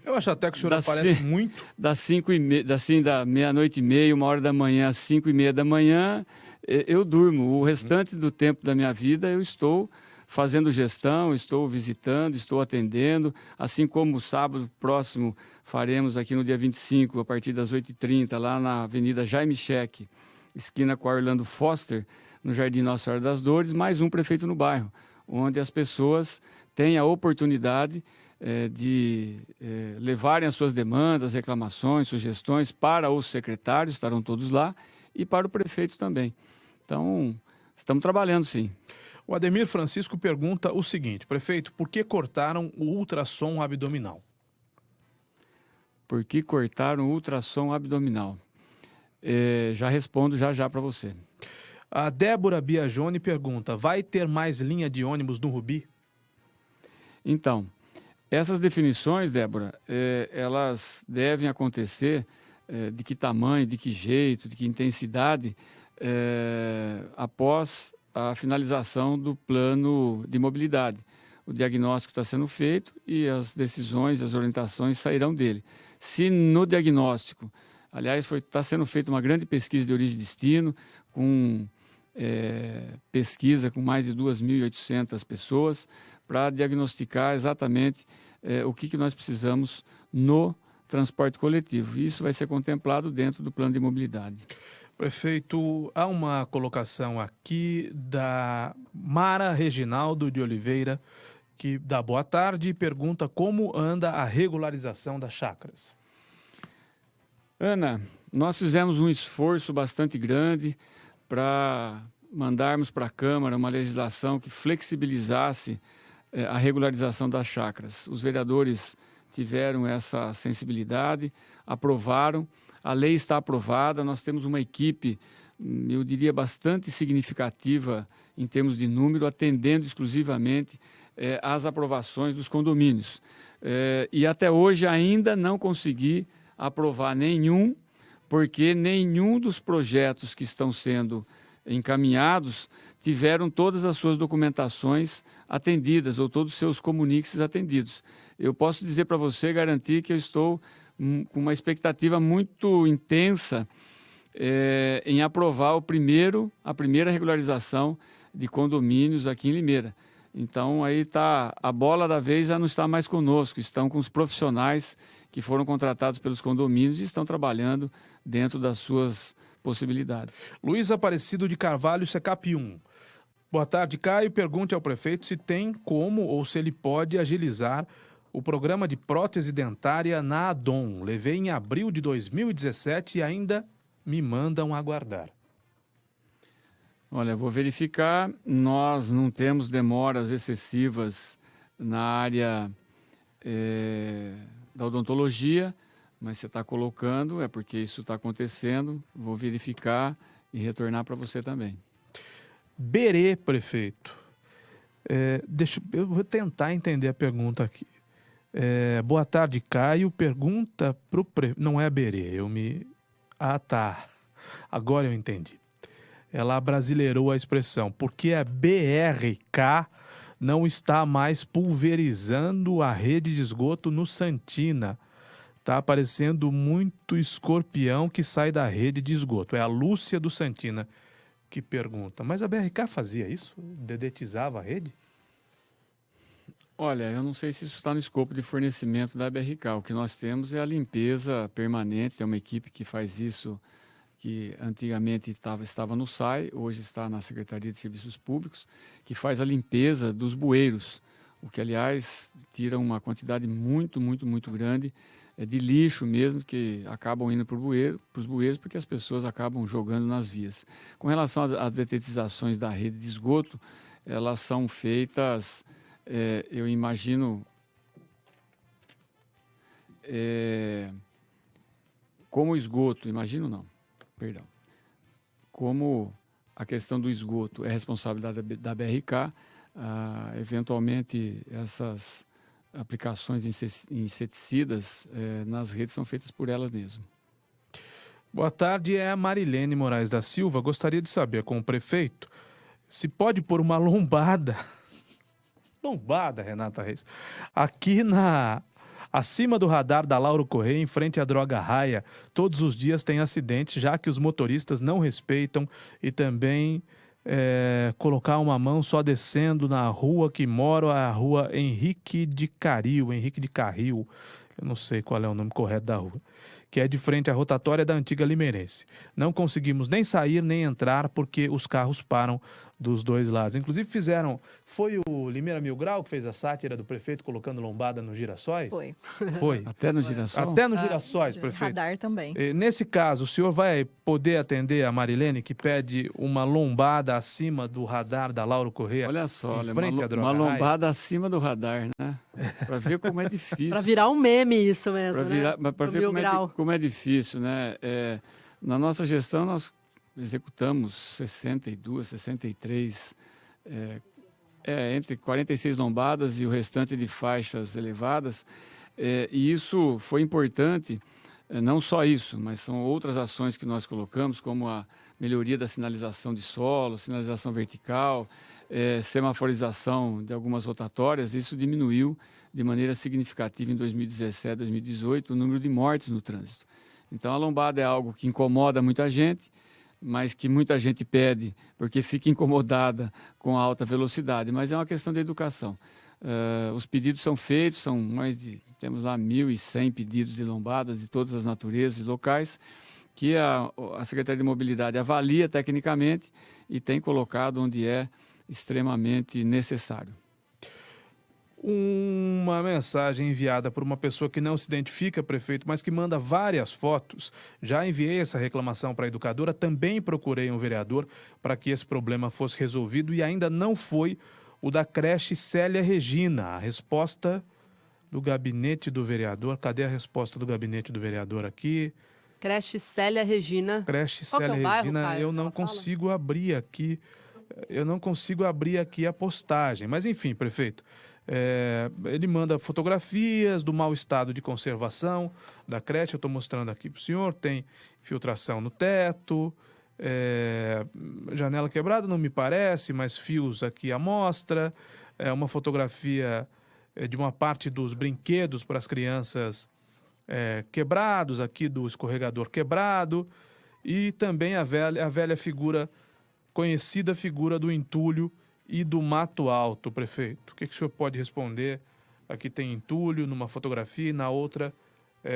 Eu acho até que o senhor aparece muito. Da meia-noite e meia, 1h da manhã, às 5h30 da manhã, eu durmo. O restante do tempo da minha vida eu estou fazendo gestão, estou visitando, estou atendendo, assim como o sábado próximo faremos aqui no dia 25, a partir das 8h30, lá na Avenida Jaime Cheque, esquina com a Orlando Foster, no Jardim Nossa Senhora das Dores, mais um prefeito no bairro, onde as pessoas têm a oportunidade de levarem as suas demandas, reclamações, sugestões para os secretários, estarão todos lá, e para o prefeito também. Então, estamos trabalhando sim. O Ademir Francisco pergunta o seguinte: prefeito, por que cortaram o ultrassom abdominal? Por que cortaram o ultrassom abdominal? Já respondo já para você. A Débora Biagione pergunta: vai ter mais linha de ônibus no Rubi? Então, essas definições, Débora, elas devem acontecer de que tamanho, de que jeito, de que intensidade, após a finalização do plano de mobilidade. O diagnóstico está sendo feito e as decisões, as orientações sairão dele. Se no diagnóstico, aliás, está sendo feita uma grande pesquisa de origem e destino, com pesquisa com mais de 2.800 pessoas, para diagnosticar exatamente o que nós precisamos no transporte coletivo. Isso vai ser contemplado dentro do plano de mobilidade. Prefeito, há uma colocação aqui da Mara Reginaldo de Oliveira, que dá boa tarde e pergunta como anda a regularização das chácaras. Ana, nós fizemos um esforço bastante grande para mandarmos para a Câmara uma legislação que flexibilizasse a regularização das chácaras. Os vereadores tiveram essa sensibilidade, aprovaram. A lei está aprovada, nós temos uma equipe, eu diria, bastante significativa em termos de número, atendendo exclusivamente às aprovações dos condomínios. E até hoje ainda não consegui aprovar nenhum, porque nenhum dos projetos que estão sendo encaminhados tiveram todas as suas documentações atendidas, ou todos os seus comuniques atendidos. Eu posso dizer para você, garantir que eu estou com uma expectativa muito intensa em aprovar a primeira regularização de condomínios aqui em Limeira. Então, aí tá, a bola da vez já não está mais conosco, estão com os profissionais que foram contratados pelos condomínios e estão trabalhando dentro das suas possibilidades. Luiz Aparecido de Carvalho, Secap 1. Boa tarde, Caio. Pergunte ao prefeito se tem como ou se ele pode agilizar o programa de prótese dentária na ADOM. Levei em abril de 2017 e ainda me mandam aguardar. Olha, vou verificar. Nós não temos demoras excessivas na área da odontologia, mas você está colocando, é porque isso está acontecendo. Vou verificar e retornar para você também. Berê, prefeito. Eu vou tentar entender a pergunta aqui. Boa tarde, Caio. Pergunta para o prefeito. Não é a Berê, Ah, tá. Agora eu entendi. Ela abrasileirou a expressão. Porque a BRK não está mais pulverizando a rede de esgoto no Santina. Está aparecendo muito escorpião que sai da rede de esgoto. É a Lúcia do Santina que pergunta. Mas a BRK fazia isso? Dedetizava a rede? Olha, eu não sei se isso está no escopo de fornecimento da BRK. O que nós temos é a limpeza permanente. Tem uma equipe que faz isso, que antigamente estava no SAI, hoje está na Secretaria de Serviços Públicos, que faz a limpeza dos bueiros, o que, aliás, tira uma quantidade muito, muito, muito grande de lixo mesmo, que acabam indo para os bueiros, porque as pessoas acabam jogando nas vias. Com relação às detetizações da rede de esgoto, elas são feitas, eu imagino, como esgoto, como a questão do esgoto é responsabilidade da BRK, eventualmente essas aplicações de inseticidas nas redes são feitas por elas mesmas. Boa tarde, é a Marilene Moraes da Silva. Gostaria de saber com o prefeito se pode pôr uma lombada, Renata Reis, aqui na acima do radar da Lauro Correia, em frente à Droga Raia. Todos os dias tem acidentes, já que os motoristas não respeitam e também colocar uma mão só descendo na rua que moro, a rua Henrique de Carril, eu não sei qual é o nome correto da rua, que é de frente à rotatória da antiga Limeirense. Não conseguimos nem sair nem entrar porque os carros param dos dois lados. Inclusive foi o Limeira Mil Grau que fez a sátira do prefeito colocando lombada nos girassóis? Foi. Até nos girassóis? Até nos girassóis, prefeito. Radar também. Nesse caso, o senhor vai poder atender a Marilene, que pede uma lombada acima do radar da Lauro Correia? Olha só, uma lombada acima do radar, né? Para ver como é difícil. Para virar um meme isso mesmo, Para ver como é difícil, né? Na nossa gestão, nós executamos 62, 63, entre 46 lombadas e o restante de faixas elevadas. E isso foi importante, não só isso, mas são outras ações que nós colocamos, como a melhoria da sinalização de solo, sinalização vertical, semaforização de algumas rotatórias. Isso diminuiu de maneira significativa em 2017, 2018, o número de mortes no trânsito. Então, a lombada é algo que incomoda muita gente, mas que muita gente pede porque fica incomodada com a alta velocidade, mas é uma questão de educação. Os pedidos são feitos, temos lá 1.100 pedidos de lombadas de todas as naturezas e locais, que a Secretaria de Mobilidade avalia tecnicamente e tem colocado onde é extremamente necessário. Uma mensagem enviada por uma pessoa que não se identifica, prefeito, mas que manda várias fotos. Já enviei essa reclamação para a educadora, também procurei um vereador para que esse problema fosse resolvido e ainda não foi o da creche Célia Regina. A resposta do gabinete do vereador, cadê a resposta do gabinete do vereador aqui? Creche Célia Regina. Creche Célia Regina, Caio? eu não consigo abrir aqui. Eu não consigo abrir aqui a postagem. Mas enfim, prefeito, ele manda fotografias do mau estado de conservação da creche. Eu estou mostrando aqui para o senhor. Tem infiltração no teto, janela quebrada não me parece, mas fios aqui à mostra. Uma fotografia de uma parte dos brinquedos para as crianças quebrados, aqui do escorregador quebrado. E também a velha figura, conhecida figura do entulho e do mato alto, prefeito. O que o senhor pode responder? Aqui tem entulho numa fotografia e na outra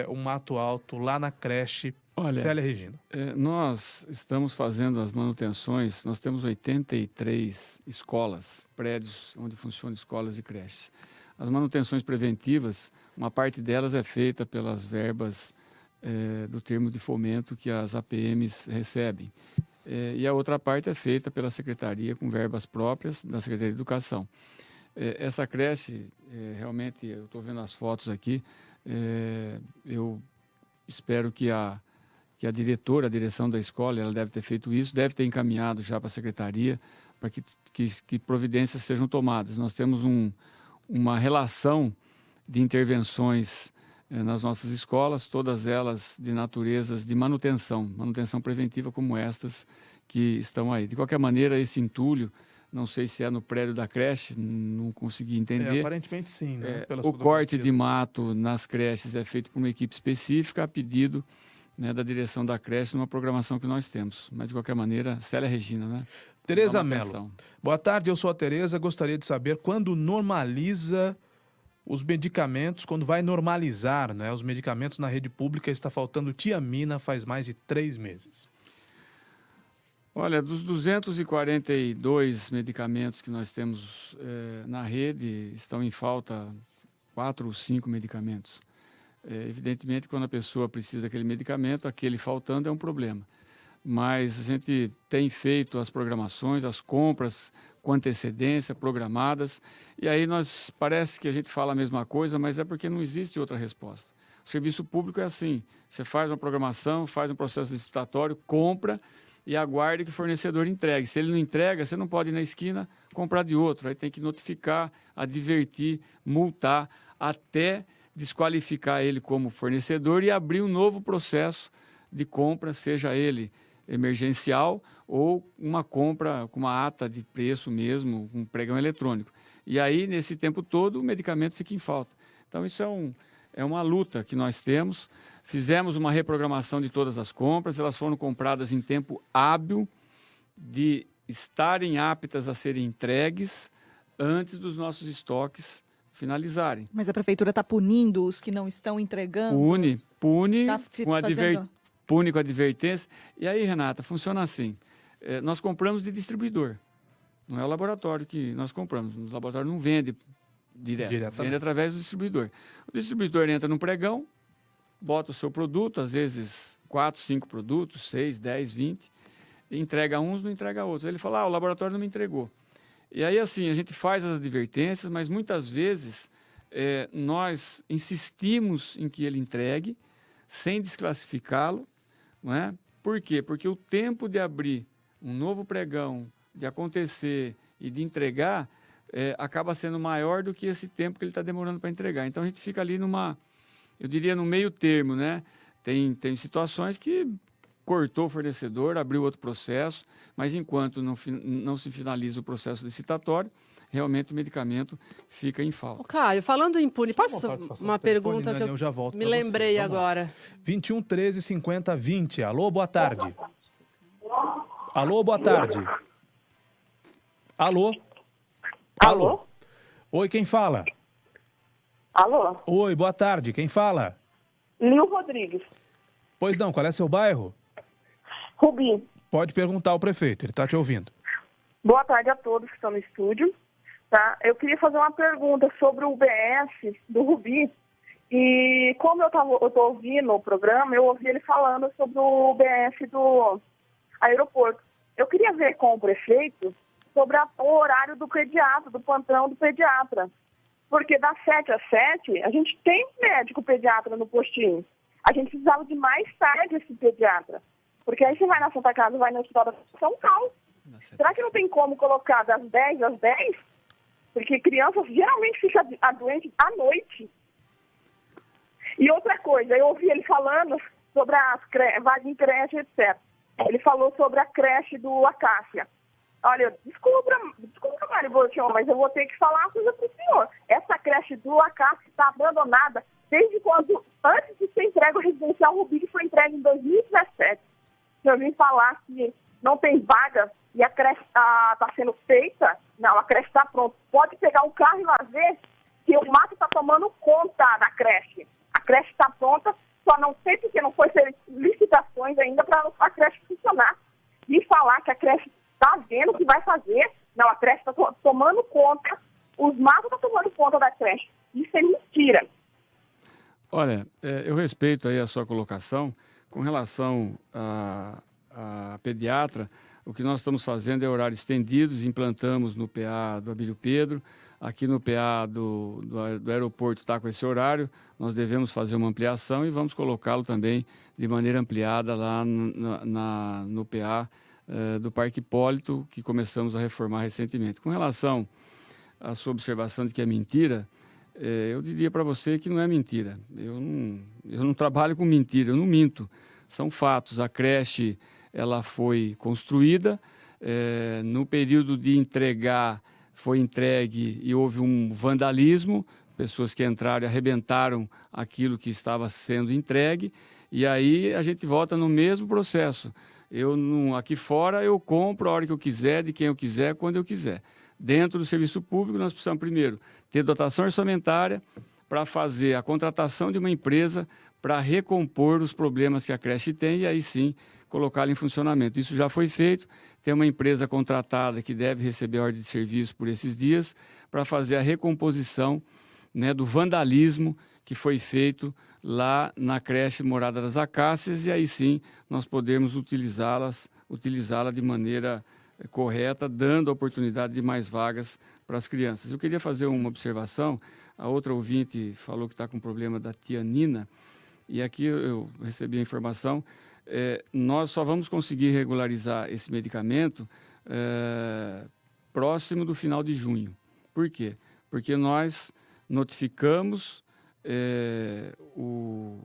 um mato alto lá na creche Célia Regina. Nós estamos fazendo as manutenções, nós temos 83 escolas, prédios onde funcionam escolas e creches. As manutenções preventivas, uma parte delas é feita pelas verbas do termo de fomento que as APMs recebem. E a outra parte é feita pela Secretaria com verbas próprias da Secretaria de Educação. Essa creche, realmente, eu estou vendo as fotos aqui, eu espero que a direção da escola, ela deve ter feito isso, deve ter encaminhado já para a Secretaria para que providências sejam tomadas. Nós temos uma relação de intervenções nas nossas escolas, todas elas de naturezas de manutenção preventiva como estas que estão aí. De qualquer maneira, esse entulho, não sei se é no prédio da creche, não consegui entender. Aparentemente sim, né? O corte de mato nas creches é feito por uma equipe específica a pedido, né, da direção da creche numa programação que nós temos. Mas, de qualquer maneira, Célia Regina, né? Tereza Mello. Boa tarde, eu sou a Tereza. Gostaria de saber quando normaliza os medicamentos, quando vai normalizar, né? Os medicamentos na rede pública. Está faltando tiamina faz mais de 3 meses. Olha, dos 242 medicamentos que nós temos na rede, estão em falta 4 ou 5 medicamentos. Evidentemente, quando a pessoa precisa daquele medicamento, aquele faltando é um problema. Mas a gente tem feito as programações, as compras com antecedência, programadas, e aí parece que a gente fala a mesma coisa, mas é porque não existe outra resposta. O serviço público é assim, você faz uma programação, faz um processo licitatório, compra e aguarda que o fornecedor entregue. Se ele não entrega, você não pode ir na esquina comprar de outro, aí tem que notificar, advertir, multar, até desqualificar ele como fornecedor e abrir um novo processo de compra, seja ele emergencial ou uma compra com uma ata de preço mesmo, um pregão eletrônico. E aí, nesse tempo todo, o medicamento fica em falta. Então, isso é uma luta que nós temos. Fizemos uma reprogramação de todas as compras, elas foram compradas em tempo hábil de estarem aptas a serem entregues antes dos nossos estoques finalizarem. Mas a prefeitura está punindo os que não estão entregando? Pune Tá pune com advertência. E aí, Renata, funciona assim. Nós compramos de distribuidor. Não é o laboratório que nós compramos. O laboratório não vende direto, vende através do distribuidor. O distribuidor entra no pregão, bota o seu produto, às vezes 4, 5 produtos, 6, 10, 20, entrega uns, não entrega outros. Ele fala, o laboratório não me entregou. E aí, assim, a gente faz as advertências, mas muitas vezes nós insistimos em que ele entregue, sem desclassificá-lo, não é? Por quê? Porque o tempo de abrir um novo pregão, de acontecer e de entregar, acaba sendo maior do que esse tempo que ele está demorando para entregar. Então, a gente fica ali eu diria, no meio termo, né? Tem situações que cortou o fornecedor, abriu outro processo, mas enquanto não se finaliza o processo licitatório, realmente o medicamento fica em falta. Caio, falando em pune, posso uma pergunta que eu já volto me lembrei agora. 21 13 50 20. Alô, boa tarde. Alô, boa tarde. Alô? Alô? Oi, quem fala? Alô? Oi, boa tarde. Quem fala? Lil Rodrigues. Pois não, qual é seu bairro? Rubi. Pode perguntar ao prefeito, ele está te ouvindo. Boa tarde a todos que estão no estúdio. Tá? Eu queria fazer uma pergunta sobre o UBS do Rubi. E como eu estou ouvindo o programa, eu ouvi ele falando sobre o UBS do aeroporto. Eu queria ver com o prefeito sobre o horário do pediatra, do plantão do pediatra. Porque das 7 às 7, a gente tem médico pediatra no postinho. A gente precisava de mais tarde esse pediatra. Porque aí você vai na Santa Casa, vai no Hospital da São Paulo. Será que não tem como colocar das 10 às 10? Porque criança geralmente fica doente à noite. E outra coisa, eu ouvi ele falando sobre as vagas em creche, etc. Ele falou sobre a creche do Acácia. Olha, desculpa, Mário Borchon, mas eu vou ter que falar uma coisa para o senhor. Essa creche do Acácia está abandonada desde quando, antes de ser entregue o residencial Rubi, que foi entregue em 2017. Eu vim falar que não tem vaga e a creche está sendo feita. Não, a creche está pronta. Pode pegar um carro e lá ver que o mato está tomando conta da creche. A creche está pronta, só não sei porque não foi feita licitações ainda para a creche funcionar. E falar que a creche está vendo o que vai fazer. Não, a creche está tomando conta, os matos estão tomando conta da creche. Isso é mentira. Olha, eu respeito aí a sua colocação. Com relação a pediatra, o que nós estamos fazendo é horários estendidos, implantamos no PA do Abílio Pedro, aqui no PA do aeroporto está com esse horário, nós devemos fazer uma ampliação e vamos colocá-lo também de maneira ampliada lá no PA do Parque Hipólito, que começamos a reformar recentemente. Com relação à sua observação de que é mentira, eu diria para você que não é mentira. Eu não trabalho com mentira, eu não minto. São fatos. A creche ela foi construída, no período de entregar, foi entregue e houve um vandalismo, pessoas que entraram e arrebentaram aquilo que estava sendo entregue, e aí a gente volta no mesmo processo. Aqui fora eu compro a hora que eu quiser, de quem eu quiser, quando eu quiser. Dentro do serviço público, nós precisamos, primeiro, ter dotação orçamentária para fazer a contratação de uma empresa para recompor os problemas que a creche tem e aí sim colocá-la em funcionamento. Isso já foi feito, tem uma empresa contratada que deve receber ordem de serviço por esses dias para fazer a recomposição, né, do vandalismo que foi feito lá na creche Morada das Acácias e aí sim nós podemos utilizá-la de maneira correta, dando a oportunidade de mais vagas para as crianças. Eu queria fazer uma observação, a outra ouvinte falou que está com problema da tianina, e aqui eu recebi a informação, nós só vamos conseguir regularizar esse medicamento próximo do final de junho. Por quê? Porque nós notificamos o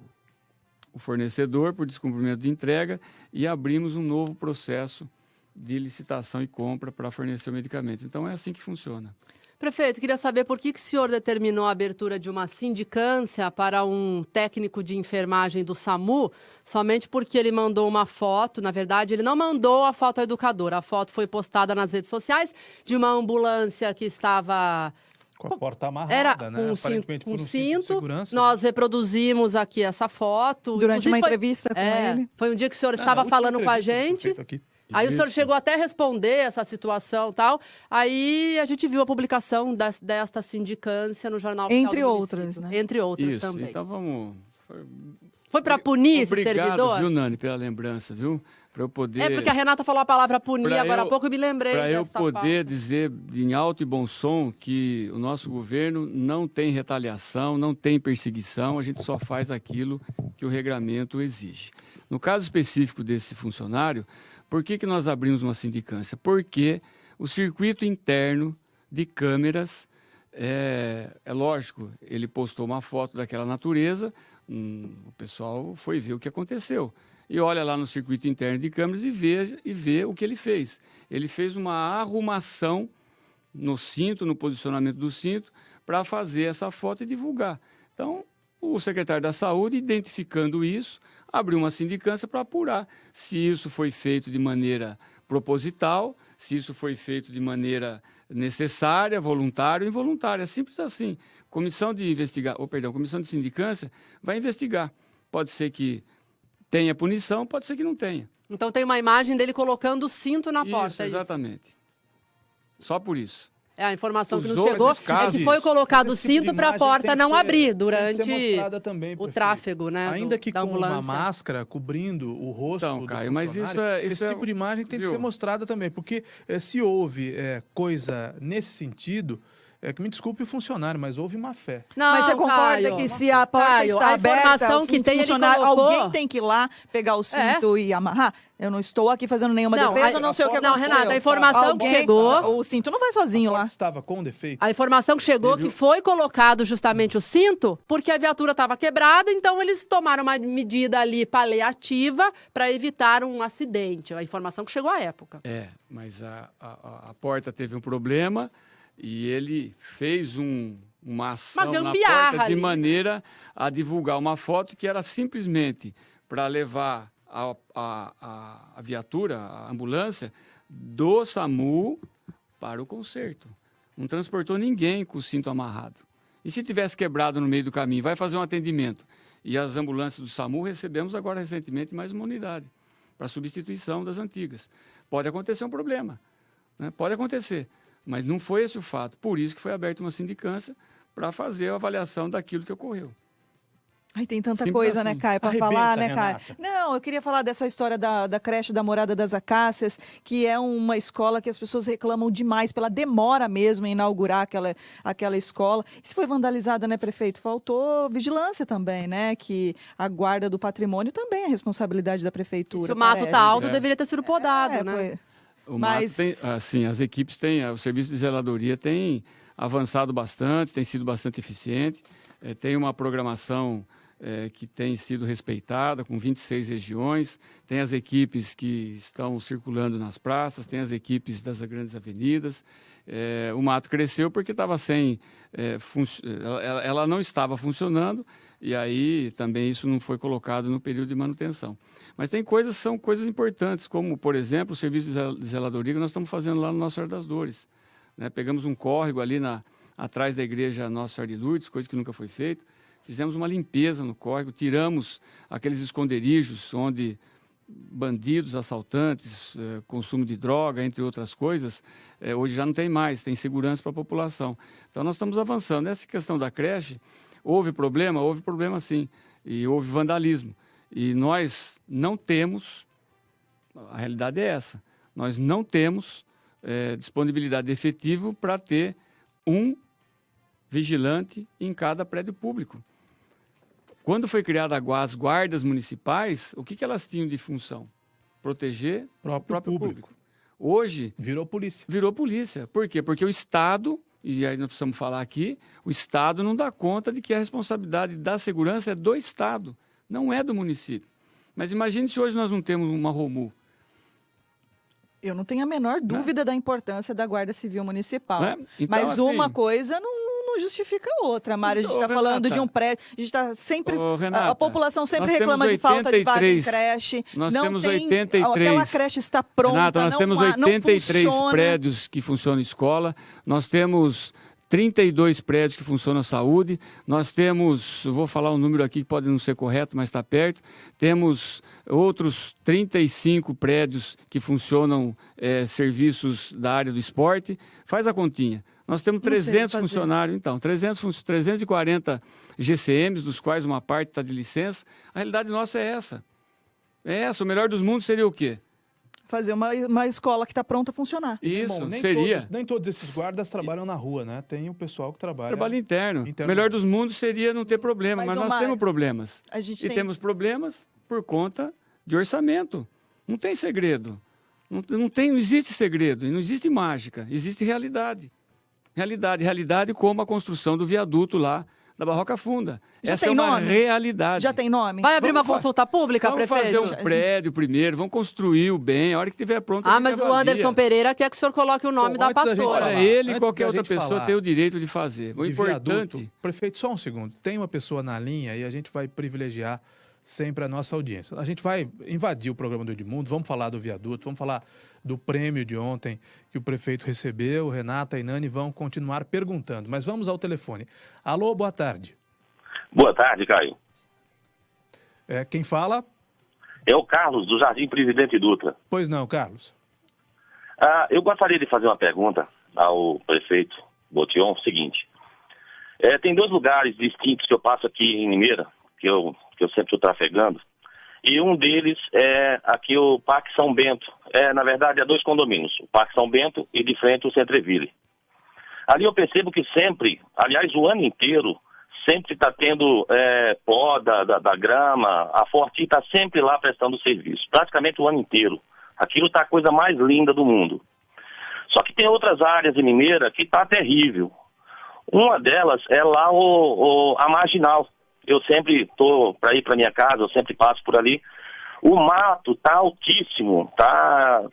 fornecedor por descumprimento de entrega e abrimos um novo processo de licitação e compra para fornecer o medicamento. Então, é assim que funciona. Prefeito, queria saber por que o senhor determinou a abertura de uma sindicância para um técnico de enfermagem do SAMU, somente porque ele mandou uma foto. Na verdade, ele não mandou a foto ao educador. A foto foi postada nas redes sociais de uma ambulância que estava... Com a porta amarrada, Era né? com Aparentemente por um cinto. de segurança. Nós reproduzimos aqui essa foto. Durante Inclusive, uma entrevista com ele. Foi um dia que o senhor estava falando com a gente. Aí o senhor chegou até a responder essa situação e tal. Aí a gente viu a publicação desta sindicância no Jornal Oficial Entre do outras, Município. né? Entre outras Isso, também. então vamos... Foi para punir esse Obrigado, servidor? viu, Nani, pela lembrança, viu? Para eu poder... É porque a Renata falou a palavra punir, agora há pouco eu me lembrei Para eu desta poder dizer em alto e bom som que o nosso governo não tem retaliação, não tem perseguição, a gente só faz aquilo que o regramento exige. No caso específico desse funcionário, por que nós abrimos uma sindicância? Porque o circuito interno de câmeras, é lógico, ele postou uma foto daquela natureza, o pessoal foi ver o que aconteceu. E olha lá no circuito interno de câmeras e vê o que ele fez. Ele fez uma arrumação no cinto, no posicionamento do cinto, para fazer essa foto e divulgar. Então, o secretário da Saúde, identificando isso, abriu uma sindicância para apurar se isso foi feito de maneira proposital, se isso foi feito de maneira necessária, voluntária ou involuntária. É simples assim. Comissão de sindicância vai investigar. Pode ser que tenha punição, pode ser que não tenha. Então tem uma imagem dele colocando o cinto na porta. Isso, exatamente. Só por isso. É, a informação que nos Usou chegou esses casos, é que foi colocado o esse tipo cinto de para a imagem porta tem que não ser- abrir tem que ser durante mostrada também, o prefeito. tráfego, né? Ainda que da com uma ambulância. máscara cobrindo o rosto Então, do Caio, mas funcionário, isso esse é- tipo de imagem tem que viu? ser mostrada também, porque se houve coisa nesse sentido, que me desculpe o funcionário, mas houve má fé. Não, Mas você concorda Caio, que se a porta Caio, está a aberta, informação que tem, ele funcionário, colocou... alguém tem que ir lá pegar o cinto e amarrar? Eu não estou aqui fazendo nenhuma Não, defesa, a- eu não sei o que não, aconteceu. Renata, a informação que chegou- O cinto não vai sozinho lá. Estava com defeito. A informação que chegou que foi colocado justamente o cinto porque a viatura estava quebrada, então eles tomaram uma medida ali paliativa para evitar um acidente. A informação que chegou à época. Mas a porta teve um problema e ele fez uma ação na gambiarra porta de ali. maneira a divulgar uma foto que era simplesmente para levar a viatura, a ambulância, do SAMU para o conserto. Não transportou ninguém com o cinto amarrado. E se tivesse quebrado no meio do caminho, vai fazer um atendimento. E as ambulâncias do SAMU recebemos agora recentemente mais uma unidade para substituição das antigas. Pode acontecer um problema, né? Pode acontecer, mas não foi esse o fato. Por isso que foi aberta uma sindicância para fazer a avaliação daquilo que ocorreu. Ai, tem tanta Simples coisa, assim. né, Caio, para Arrebenta, falar, né, Caio? Renata. Não, eu queria falar dessa história da creche da Morada das Acácias, que é uma escola que as pessoas reclamam demais pela demora mesmo em inaugurar aquela escola. Isso foi vandalizada, né, prefeito? Faltou vigilância também, né? Que a guarda do patrimônio também é responsabilidade da prefeitura. Se o mato parece. tá alto, deveria ter sido podado, né? O Mas- mato tem, assim, as equipes têm, o serviço de zeladoria tem avançado bastante, tem sido bastante eficiente, tem uma programação que tem sido respeitada, com 26 regiões, tem as equipes que estão circulando nas praças, tem as equipes das grandes avenidas. O mato cresceu porque estava sem... ela não estava funcionando e aí também isso não foi colocado no período de manutenção. Mas tem coisas, são coisas importantes, como, por exemplo, o serviço de zeladoria que nós estamos fazendo lá no Nossa Senhora das Dores. Né? Pegamos um córrego ali atrás da igreja Nossa Senhora de Lourdes, coisa que nunca foi feita. Fizemos uma limpeza no córrego, tiramos aqueles esconderijos onde bandidos, assaltantes, consumo de droga, entre outras coisas, hoje já não tem mais, tem segurança para a população. Então nós estamos avançando. Nessa questão da creche, houve problema sim, e houve vandalismo. E nós não temos, a realidade é essa, nós não temos disponibilidade de efetivo para ter um vigilante em cada prédio público. Quando foi criada as guardas municipais, o que elas tinham de função? Proteger o próprio público. Hoje... Virou polícia. Virou polícia. Por quê? Porque o Estado, e aí nós precisamos falar aqui, o Estado não dá conta de que a responsabilidade da segurança é do Estado, não é do município. Mas imagine se hoje nós não temos uma ROMU. Eu não tenho a menor dúvida da importância da Guarda Civil Municipal. Então, mas assim, uma coisa não justifica a outra, Mário. A gente está falando de um prédio. A gente está sempre. Renata, a população sempre nós reclama temos de falta de vaga em 83, creche. Nós não temos tem, 83. Aquela creche está pronta. Renata, nós temos 83 não prédios que funcionam escola. Nós temos 32 prédios que funcionam a saúde. Nós temos, eu vou falar um número aqui que pode não ser correto, mas está perto. Temos outros 35 prédios que funcionam serviços da área do esporte. Faz a continha. Nós temos 300 funcionários, então, 340 GCMs, dos quais uma parte está de licença. A realidade nossa é essa. É essa. O melhor dos mundos seria o quê? Fazer uma escola que está pronta a funcionar. Isso, Bom, seria. Nem todos esses guardas trabalham na rua, né? Tem o pessoal que trabalha... Trabalho interno. O melhor dos mundos seria não ter problema, mas nós temos problemas. Temos problemas por conta de orçamento. Não tem segredo. Não existe segredo, e não existe mágica, existe realidade. Realidade como a construção do viaduto lá da Barroca Funda. Essa é uma realidade. Já tem nome? Vai abrir uma consulta pública, prefeito? Vamos fazer um prédio primeiro, vamos construir o bem, a hora que estiver pronto... mas o Anderson Pereira quer que o senhor coloque o nome da pastora. Ele e qualquer outra pessoa tem o direito de fazer. O importante... Viaduto, prefeito, só um segundo. Tem uma pessoa na linha e a gente vai privilegiar sempre a nossa audiência. A gente vai invadir o programa do Edmundo, vamos falar do viaduto, vamos falar do prêmio de ontem que o prefeito recebeu. Renata e Nani vão continuar perguntando, mas vamos ao telefone. Alô, boa tarde. Boa tarde, Caio. Quem fala? É o Carlos, do Jardim Presidente Dutra. Pois não, Carlos. Eu gostaria de fazer uma pergunta ao prefeito Botion. Seguinte, tem 2 lugares distintos que eu passo aqui em Limeira, que eu sempre estou trafegando, e um deles é aqui o Parque São Bento. Na verdade, 2 condomínios, o Parque São Bento e de frente o Centreville. Ali eu percebo que sempre, aliás, o ano inteiro, sempre está tendo poda da grama, a Forti está sempre lá prestando serviço, praticamente o ano inteiro. Aquilo está a coisa mais linda do mundo. Só que tem outras áreas em Limeira que está terrível. Uma delas é lá a Marginal. Eu sempre estou para ir para minha casa, eu sempre passo por ali. O mato está altíssimo, para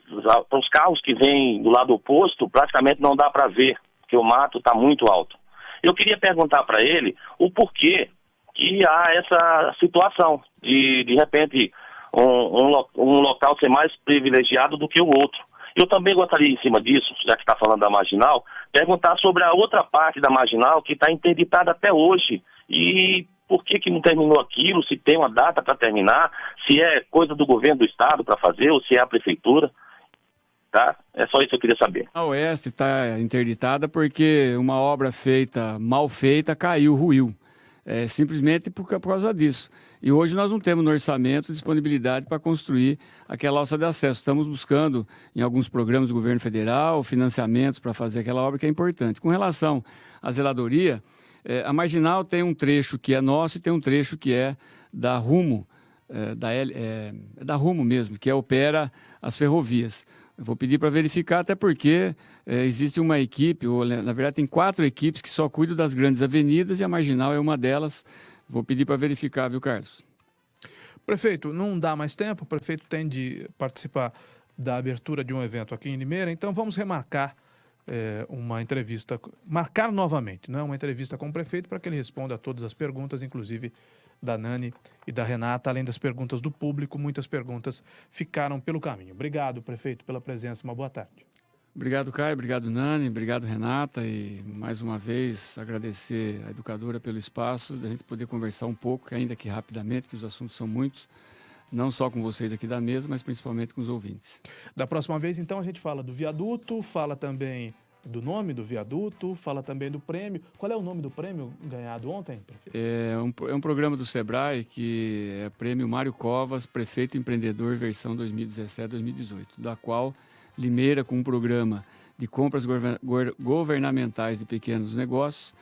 os carros que vêm do lado oposto, praticamente não dá para ver, porque o mato está muito alto. Eu queria perguntar para ele o porquê que há essa situação de repente, um local ser mais privilegiado do que o outro. Eu também gostaria, em cima disso, já que está falando da Marginal, perguntar sobre a outra parte da Marginal que está interditada até hoje. E por que não terminou aquilo, se tem uma data para terminar, se é coisa do governo do estado para fazer ou se é a prefeitura. Tá? É só isso que eu queria saber. A Oeste está interditada porque uma obra mal feita, ruiu. Simplesmente por causa disso. E hoje nós não temos no orçamento disponibilidade para construir aquela alça de acesso. Estamos buscando, em alguns programas do governo federal, financiamentos para fazer aquela obra que é importante. Com relação à zeladoria, a Marginal tem um trecho que é nosso e tem um trecho que é da Rumo, da Rumo mesmo, que opera as ferrovias. Eu vou pedir para verificar, até porque existe uma equipe, ou na verdade tem 4 equipes que só cuidam das grandes avenidas e a Marginal é uma delas. Vou pedir para verificar, viu, Carlos? Prefeito, não dá mais tempo, o prefeito tem de participar da abertura de um evento aqui em Limeira, então vamos remarcar uma entrevista, marcar novamente, não é? Uma entrevista com o prefeito para que ele responda a todas as perguntas, inclusive da Nani e da Renata, além das perguntas do público, muitas perguntas ficaram pelo caminho. Obrigado, prefeito, pela presença, uma boa tarde. Obrigado, Caio, obrigado, Nani, obrigado, Renata, e mais uma vez agradecer a educadora pelo espaço, da gente poder conversar um pouco, ainda que rapidamente, que os assuntos são muitos, não só com vocês aqui da mesa, mas principalmente com os ouvintes. Da próxima vez, então, a gente fala do viaduto, fala também do nome do viaduto, fala também do prêmio. Qual é o nome do prêmio ganhado ontem, prefeito? É um programa do Sebrae, que é Prêmio Mário Covas, Prefeito Empreendedor, versão 2017-2018, da qual Limeira, com um programa de compras governamentais de pequenos negócios,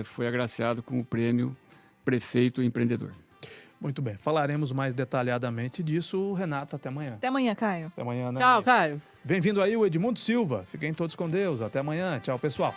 foi agraciado com o prêmio Prefeito Empreendedor. Muito bem, falaremos mais detalhadamente disso. Renata, até amanhã. Até amanhã, Caio. Até amanhã, né? Tchau, Caio. Bem-vindo aí o Edmundo Silva. Fiquem todos com Deus. Até amanhã. Tchau, pessoal.